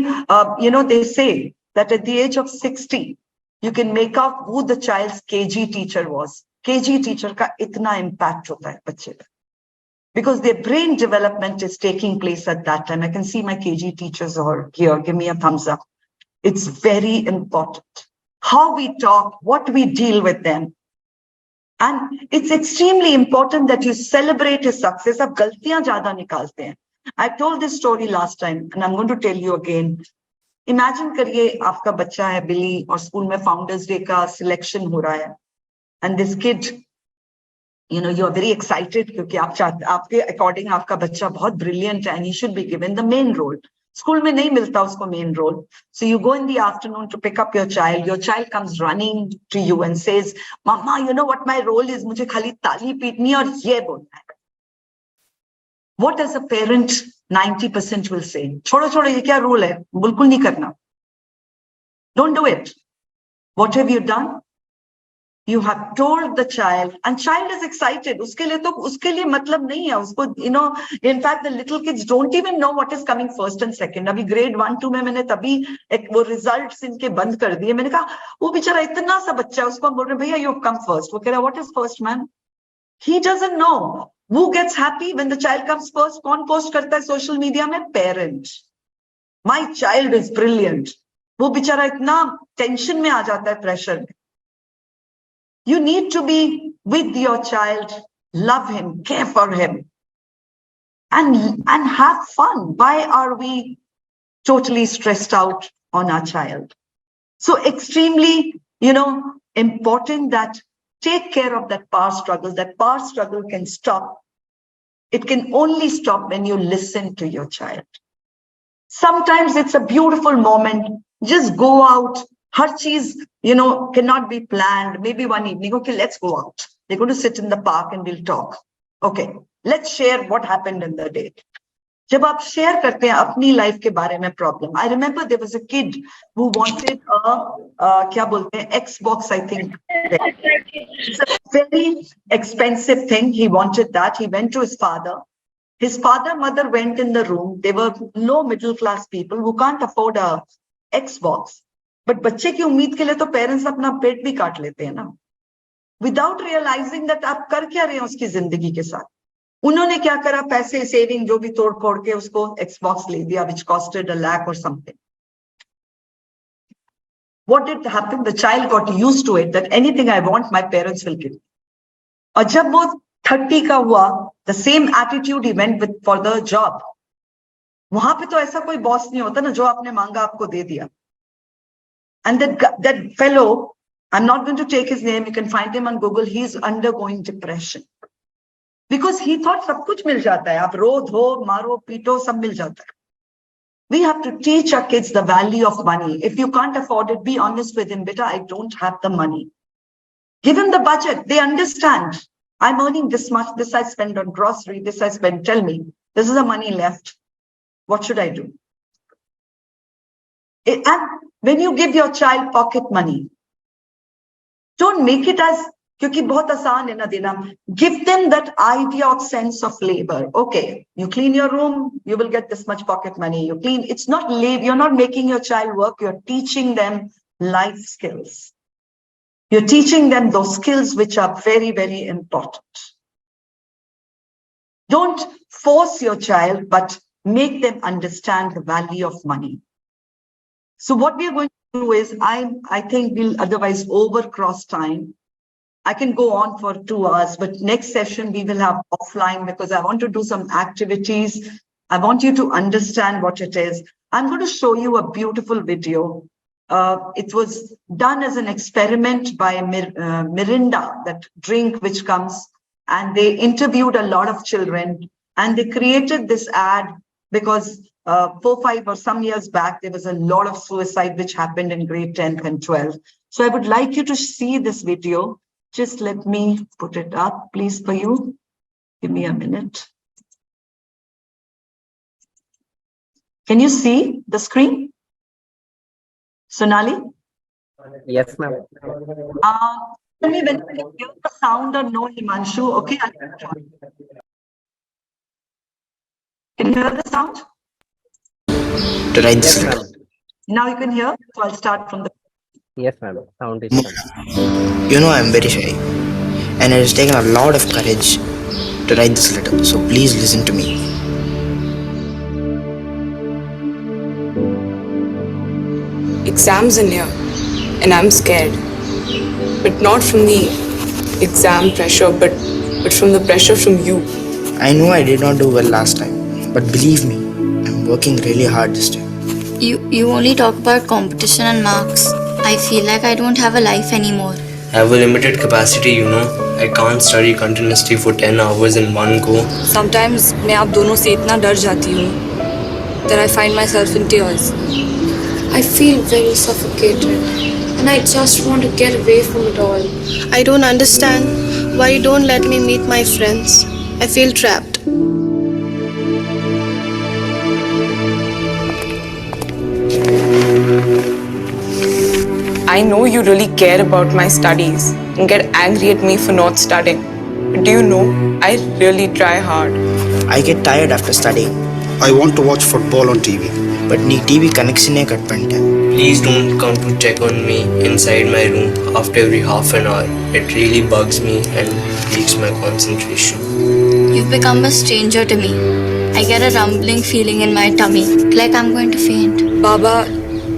they say that at the age of 60, you can make out who the child's KG teacher was. KG teacher ka itna impact hota hai bacche pe. Because their brain development is taking place at that time. I can see my KG teachers are here. Give me a thumbs up. It's very important. How we talk, what we deal with them. And it's extremely important that you celebrate his success. Ab galtiyan zyada nikalte hain. I told this story last time, and I'm going to tell you again. Imagine करिए आपका बच्चा है बिली और school में founders day का selection हो रहा है, and this kid, you are very excited क्योंकि आपके अकॉर्डिंग आपका बच्चा बहुत brilliant है and he should be given the main role. School में नहीं मिलता उसको main role. So you go in the afternoon to pick up your child. Your child comes running to you and says, "Mama, you know what my role is? मुझे खाली ताली पीटनी और ये बोलना है." What does a parent 90% will say? छोड़ो छोड़ो, ये क्या रूल है, बिल्कुल नहीं करना. Don't do it. What have you done? You have told the child, and child is excited. Uske liye matlab nahi hai. Usko, in fact, the little kids don't even know what is coming first and second. Abhi grade 1, 2 mein maine tabhi wo results inke band kar diye. Maine kaha, wo bichara itna sa bachcha, usko hum bol rahe, bhaiya, you have come first. Wo keh raha, what is first, man? He doesn't know. Who gets happy when the child comes first? Kaun post karta hai social media mein? Parent. My child is brilliant. वो बेचारा इतना tension में आ जाता है, pressure में. You need to be with your child, love him, care for him, and have fun. Why are we totally stressed out on our child? So extremely, important that take care of that power struggle. That power struggle can stop. It can only stop when you listen to your child. Sometimes it's a beautiful moment. Just go out. Har cheez, cannot be planned. Maybe one evening, okay, let's go out. They're going to sit in the park and we'll talk. Okay, let's share what happened in the day. जब आप share करते हैं अपनी life के बारे में problem. I remember there was a kid who wanted क्या बोलते हैं, Xbox, I think. It's a very expensive thing. He wanted that. He went to his father. His father, mother went in the room. They were low middle class people who can't afford a Xbox. But बच्चे की उम्मीद के लिए तो parents अपना पेट भी काट लेते हैं ना, विदाउट रियलाइजिंग दैट आप कर क्या रहे हैं उसकी जिंदगी के साथ. उन्होंने क्या करा, पैसे सेविंग जो भी तोड़ फोड़ के उसको एक्सबॉक्स ले दिया, which costed $1 lakh or something. What did happen? The child got used to it, that anything I want, my parents will give. और जब वो 30 का हुआ, the same attitude he went with for the job. वहां पे तो ऐसा कोई बॉस नहीं होता ना जो आपने मांगा आपको दे दिया. And that fellow, I'm not going to take his name, you can find him on Google, he's undergoing depression. Because he thought सब कुछ मिल जाता है, आप रो धो मारो पीटो सब मिल जाता है. We have to teach our kids the value of money. If you can't afford it, be honest with him. Beta, I don't have the money. Give him the budget. They understand. I'm earning this much, this I spend on grocery, this I spend. Tell me, this is the money left. What should I do? And when you give your child pocket money, don't make it as, क्योंकि बहुत आसान है ना देना. Give them that idea of sense of labor. Okay, you clean your room, you will get this much pocket money. You clean, it's not labor. You're not making your child work. You're teaching them life skills. You're teaching them those skills which are very, very important. Don't force your child, but make them understand the value of money. So what we are going to do is, I think we'll otherwise overcross time. I can go on for 2 hours, but next session we will have offline because I want to do some activities. I want you to understand what it is. I'm going to show you a beautiful video. It was done as an experiment by Mirinda, that drink which comes, and they interviewed a lot of children and they created this ad because 4, 5 or some years back, there was a lot of suicide which happened in grade 10th and 12th. So I would like you to see this video. Just let me put it up, please, for you. Give me a minute. Can you see the screen? Sonali? Yes, ma'am. Tell me when you hear the sound or no, Himanshu. Okay. Can you hear the sound? To write this letter. Now you can hear. So I'll start from the. Yes, ma'am. Sound is fine. You know I'm very shy, and it has taken a lot of courage to write this letter. So please listen to me. Exams are near, and I'm scared. But not from the exam pressure, but from the pressure from you. I know I did not do well last time, but believe me, I'm working really hard this time. You only talk about competition and marks. I feel like I don't have a life anymore. I have a limited capacity, you know. I can't study continuously for 10 hours in one go. Sometimes मैं आप दोनों से इतना डर जाती हूँ that I find myself in tears. I feel very suffocated and I just want to get away from it all. I don't understand why you don't let me meet my friends. I feel trapped. I know you really care about my studies and get angry at me for not studying. But do you know, I really try hard. I get tired after studying. I want to watch football on TV. But nee TV connection cut panta. Please don't come to check on me inside my room after every half an hour. It really bugs me and breaks my concentration. You've become a stranger to me. I get a rumbling feeling in my tummy, like I'm going to faint. Baba,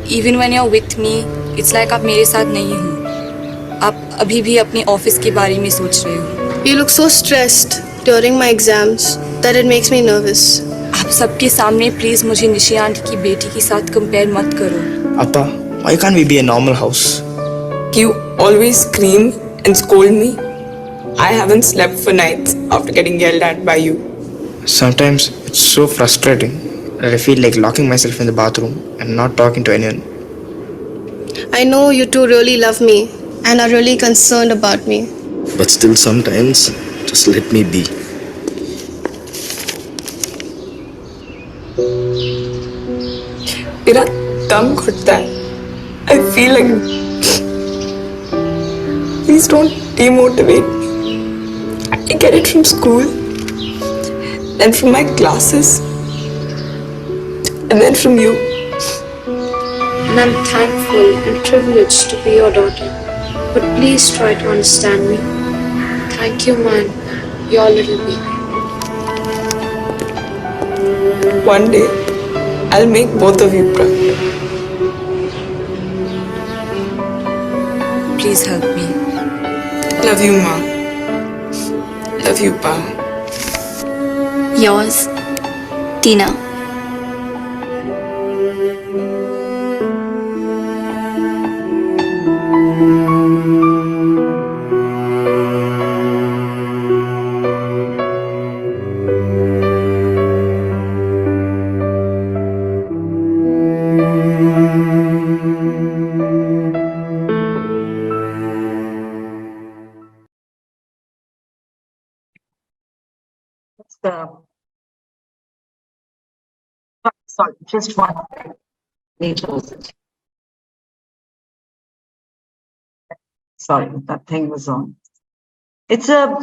even when you're with me, it's like आप मेरे साथ नहीं हो. आप अभी भी अपने office के बारे में सोच रहे हो. You look so stressed during my exams that it makes me nervous. आप सबके सामने प्लीज मुझे निशी आंटी की बेटी के साथ कंपेयर मत करो. Appa, why can't we be a normal house? You always scream and scold me. I haven't slept for nights after getting yelled at by you. Sometimes it's so frustrating that I feel like locking myself in the bathroom and not talking to anyone. I know you two really love me and are really concerned about me. But still sometimes, just let me be. मेरा दम घुटता है. I feel like please don't demotivate me. I get it from school, then from my classes, and then from you. And I'm thankful and privileged to be your daughter. But please try to understand me. Thank you, man. Your little baby. One day, I'll make both of you proud. Please help me. Love you, Ma. Love you, Pa. Yours, Tina. Sorry, just one. Need to close it. Sorry, that thing was on. It's a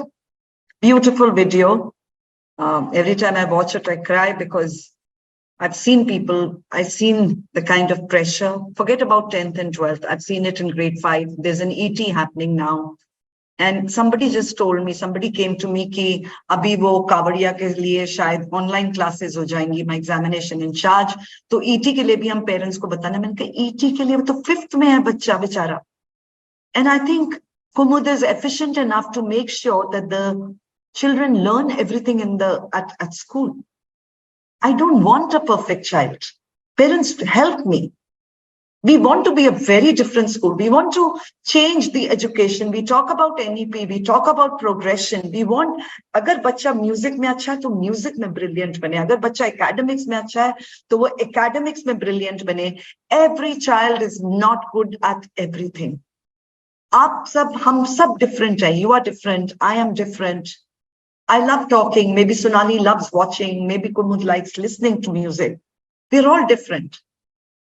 beautiful video. Every time I watch it, I cry because I've seen people, I've seen the kind of pressure. Forget about 10th and 12th. I've seen it in grade 5. There's an ET happening now. And somebody just told me, somebody came to me कि अभी वो कावड़िया के लिए शायद online classes हो जाएंगी, my examination in charge. तो ET के लिए भी हम पेरेंट्स को बताना. मैंने कहा ET के लिए तो 5th में है बच्चा बेचारा. And I think Kumud is efficient enough to make sure that the children learn everything in at school. I don't want a perfect child. Parents, help me. We want to be a very different school. We want to change the education. We talk about NEP. We talk about progression. We want, अगर बच्चा music में अच्छा है तो music में brilliant बने. अगर बच्चा एकेडमिक्स में अच्छा है तो वो एकेडमिक्स में ब्रिलियंट बने. Every child is not good at everything. आप सब, हम सब different हैं. You are different. I am different. I love talking. Maybe Sonali loves watching. Maybe Kumud likes listening to music. We're all different.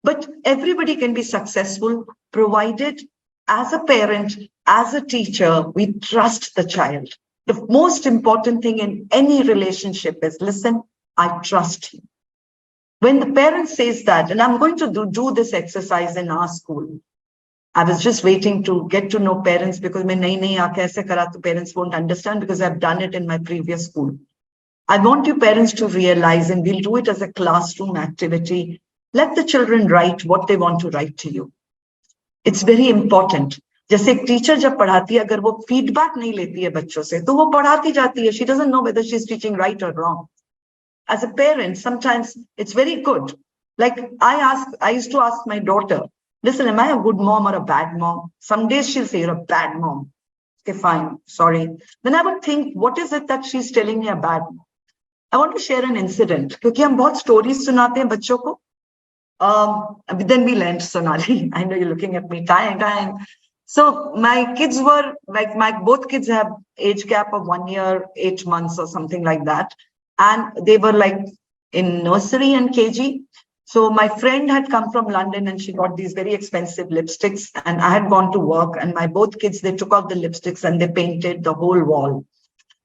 But everybody can be successful provided as a parent, as a teacher, we trust the child. The most important thing in any relationship is, listen, I trust you. When the parent says that, and I'm going to do this exercise in our school. I was just waiting to get to know parents because मैं नहीं आके ऐसे करा तो parents won't understand because I've done it in my previous school. I want you parents to realize, and we'll do it as a classroom activity. Let the children write what they want to write to you. It's very important. जैसे एक teacher जब पढ़ाती है, अगर वो feedback नहीं लेती है बच्चों से, तो वो पढ़ाती जाती है. She doesn't know whether she's teaching right or wrong. As a parent, sometimes it's very good. Like I used to ask my daughter, listen, am I a good mom or a bad mom? Some days she'll say, you're a bad mom. Okay, fine, sorry. Then I would think, what is it that she's telling me a bad mom? I want to share an incident. क्योंकि हम बहुत stories सुनाते हैं बच्चों को. Then we learned, Sonali. I know you're looking at me, time. So my kids were like, both kids have age gap of 1 year, 8 months or something like that. And they were like in nursery and KG. So my friend had come from London and she got these very expensive lipsticks, and I had gone to work, and my both kids, they took out the lipsticks and they painted the whole wall.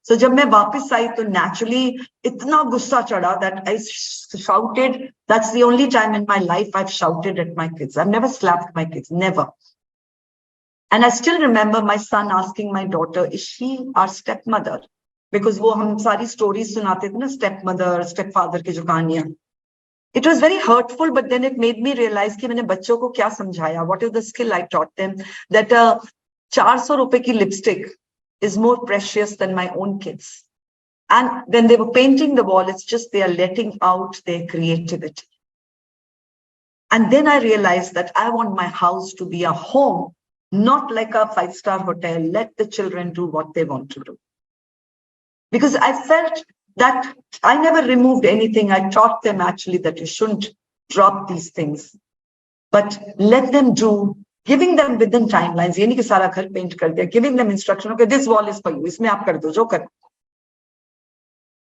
So जब मैं वापस आई तो naturally इतना गुस्सा चढ़ा that I shouted. That's the only time in my life I've shouted at my kids. I've never slapped my kids, never. And I still remember my son asking my daughter, is she our stepmother? Because वो हम सारी stories सुनाते थे ना, stepmother, stepfather की जो कहानियां. It was very hurtful, but then it made me realize कि मैंने बच्चों को क्या समझाया. What is the skill I taught them? That 400 रुपए की lipstick is more precious than my own kids. And when they were painting the wall, it's just they are letting out their creativity. And then I realized that I want my house to be a home, not like a 5-star hotel. Let the children do what they want to do. Because I felt that I never removed anything. I taught them actually that you shouldn't drop these things, but let them do, giving them within timelines. ये नहीं कि सारा घर paint कर दिया, giving them instruction. Okay, this wall is for you. इसमें आप कर दो, जो कर.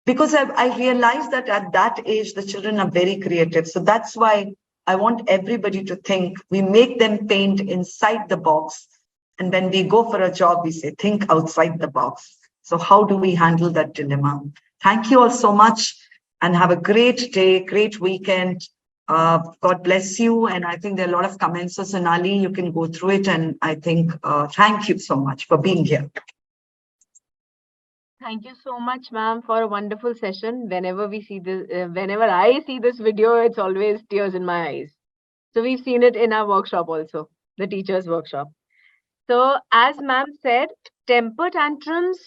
Because I realized that at that age, the children are very creative. So that's why I want everybody to think. We make them paint inside the box. And when we go for a job, we say, think outside the box. So how do we handle that dilemma? Thank you all so much and have a great day, great weekend. God bless you. And I think there are a lot of comments. So Sonali, you can go through it. And I think, thank you so much for being here. Thank you so much, ma'am, for a wonderful session. Whenever we see this, whenever I see this video, it's always tears in my eyes. So we've seen it in our workshop also, the teacher's workshop. So as ma'am said, temper tantrums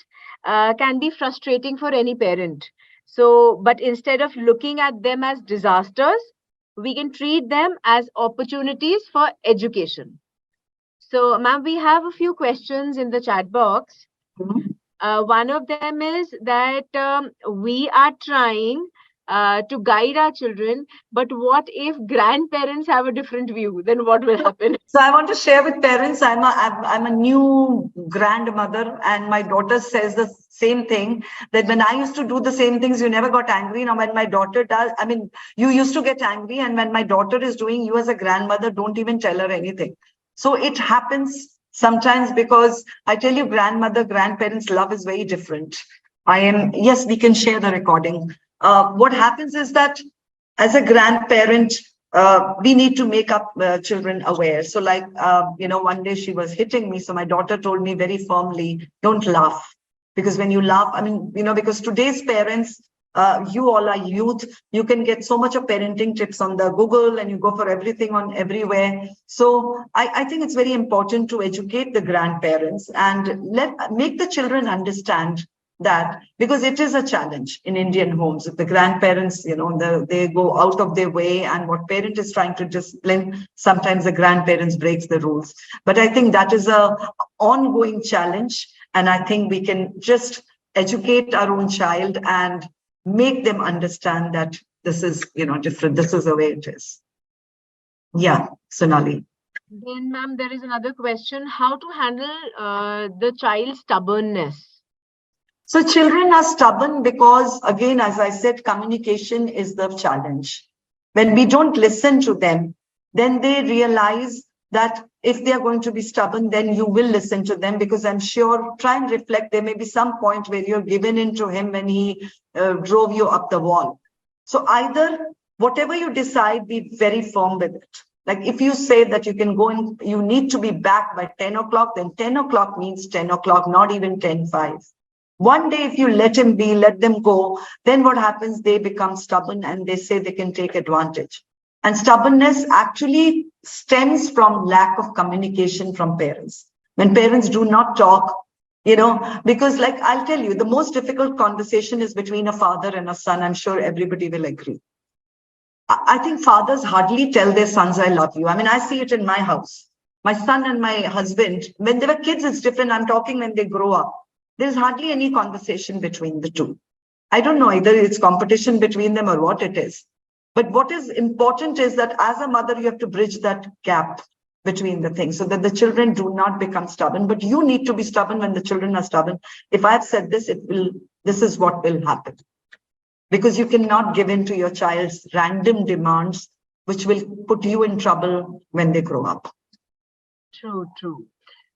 can be frustrating for any parent. So, but instead of looking at them as disasters, we can treat them as opportunities for education. So, ma'am, we have a few questions in the chat box. One of them is that we are trying to guide our children, but what if grandparents have a different view? Then what will happen? So I want to share with parents, I'm a new grandmother, and my daughter says the same thing, that when I used to do the same things, you never got angry. Now when my daughter does, I mean, you used to get angry, and when my daughter is doing, you as a grandmother, don't even tell her anything. So it happens sometimes, because I tell you, grandparents' love is very different. Yes, we can share the recording. What happens is that as a grandparent, we need to make up children aware. So like, one day she was hitting me. So my daughter told me very firmly, don't laugh. Because when you laugh, I mean, because today's parents, you all are youth, you can get so much of parenting tips on the Google, and you go for everything on everywhere. So I think it's very important to educate the grandparents and make the children understand that, because it is a challenge in Indian homes. If the grandparents, they go out of their way, and what parent is trying to discipline, sometimes the grandparents breaks the rules. But I think that is a ongoing challenge. And I think we can just educate our own child and make them understand that this is, different. This is the way it is. Yeah, Sonali. Then, ma'am, there is another question: how to handle the child's stubbornness? So children are stubborn because, again, as I said, communication is the challenge. When we don't listen to them, then they realize that if they are going to be stubborn, then you will listen to them, because I'm sure, try and reflect, there may be some point where you're given in to him when he drove you up the wall. So either whatever you decide, be very firm with it. Like if you say that you can go and you need to be back by 10 o'clock, then 10 o'clock means 10 o'clock, not even 10:05. One day, if you let him be, let them go, then what happens? They become stubborn and they say they can take advantage. And stubbornness actually stems from lack of communication from parents. When parents do not talk, because like I'll tell you, the most difficult conversation is between a father and a son. I'm sure everybody will agree. I think fathers hardly tell their sons, I love you. I mean, I see it in my house. My son and my husband, when they were kids, it's different. I'm talking when they grow up. There's hardly any conversation between the two. I don't know either it's competition between them or what it is. But what is important is that as a mother, you have to bridge that gap between the things so that the children do not become stubborn. But you need to be stubborn when the children are stubborn. If I've said this, this is what will happen. Because you cannot give in to your child's random demands which will put you in trouble when they grow up. True, true.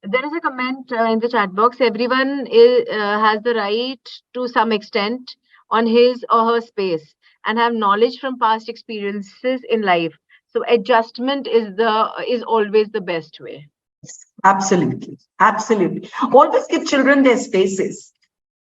There is a comment in the chat box. Everyone has the right to some extent on his or her space and have knowledge from past experiences in life. So adjustment is always the best way. Absolutely. Absolutely. Always give children their spaces.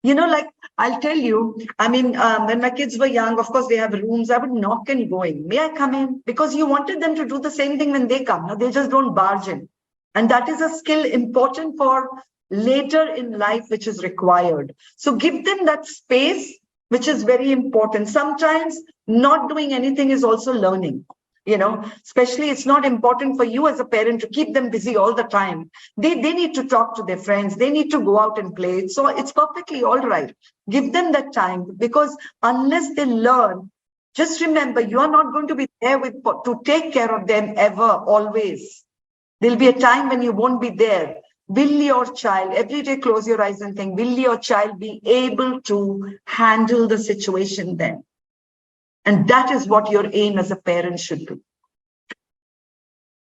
You know, like I'll tell you, I mean, when my kids were young, of course, they have rooms. I would knock and go in. May I come in? Because you wanted them to do the same thing when they come. No, they just don't barge in. And that is a skill important for later in life, which is required. So give them that space, which is very important. Sometimes not doing anything is also learning. You know, especially it's not important for you as a parent to keep them busy all the time. They need to talk to their friends. They need to go out and play. So it's perfectly all right. Give them that time, because unless they learn, just remember, you are not going to be there to take care of them ever, always. There'll be a time when you won't be there. Will your child, every day close your eyes and think, will your child be able to handle the situation then? And that is what your aim as a parent should be.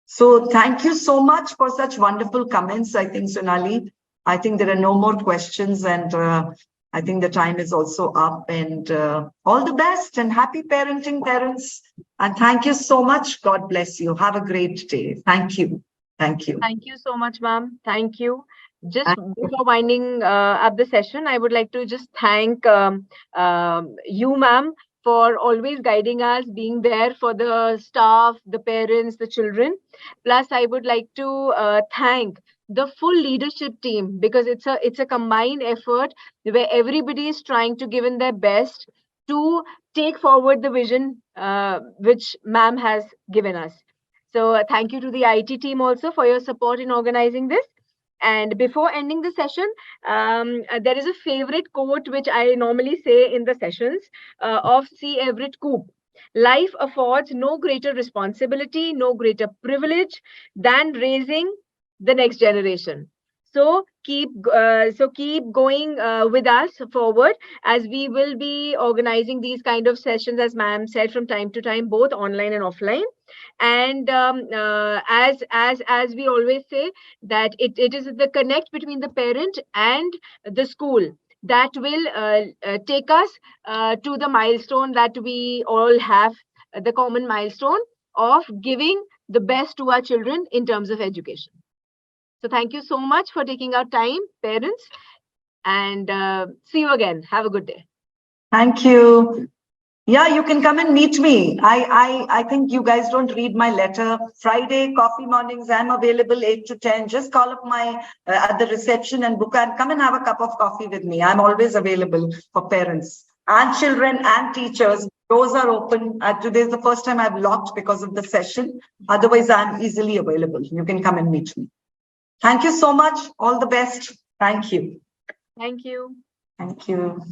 So thank you so much for such wonderful comments. I think, Sonali, I think there are no more questions, and I think the time is also up. And all the best and happy parenting, parents. And thank you so much. God bless you. Have a great day. Thank you. Thank you. Thank you so much, ma'am. Thank you. Just before winding up the session, I would like to just thank you, ma'am, for always guiding us, being there for the staff, the parents, the children. Plus, I would like to thank the full leadership team, because it's a combined effort where everybody is trying to give in their best to take forward the vision which ma'am has given us. So thank you to the IT team also for your support in organizing this. And before ending the session, there is a favorite quote which I normally say in the sessions of C. Everett Koop. Life affords no greater responsibility, no greater privilege than raising the next generation. So keep going with us forward, as we will be organizing these kind of sessions, as ma'am said, from time to time, both online and offline. And as we always say, that it is the connect between the parent and the school that will take us to the milestone that we all have, the common milestone of giving the best to our children in terms of education. So thank you so much for taking out time, parents, and see you again. Have a good day. Thank you. Yeah, you can come and meet me. I think you guys don't read my letter. Friday, coffee mornings, I'm available 8 to 10. Just call up my at the reception and book, and come and have a cup of coffee with me. I'm always available for parents and children and teachers. Doors are open. Today's the first time I've locked because of the session. Otherwise, I'm easily available. You can come and meet me. Thank you so much. All the best. Thank you. Thank you. Thank you.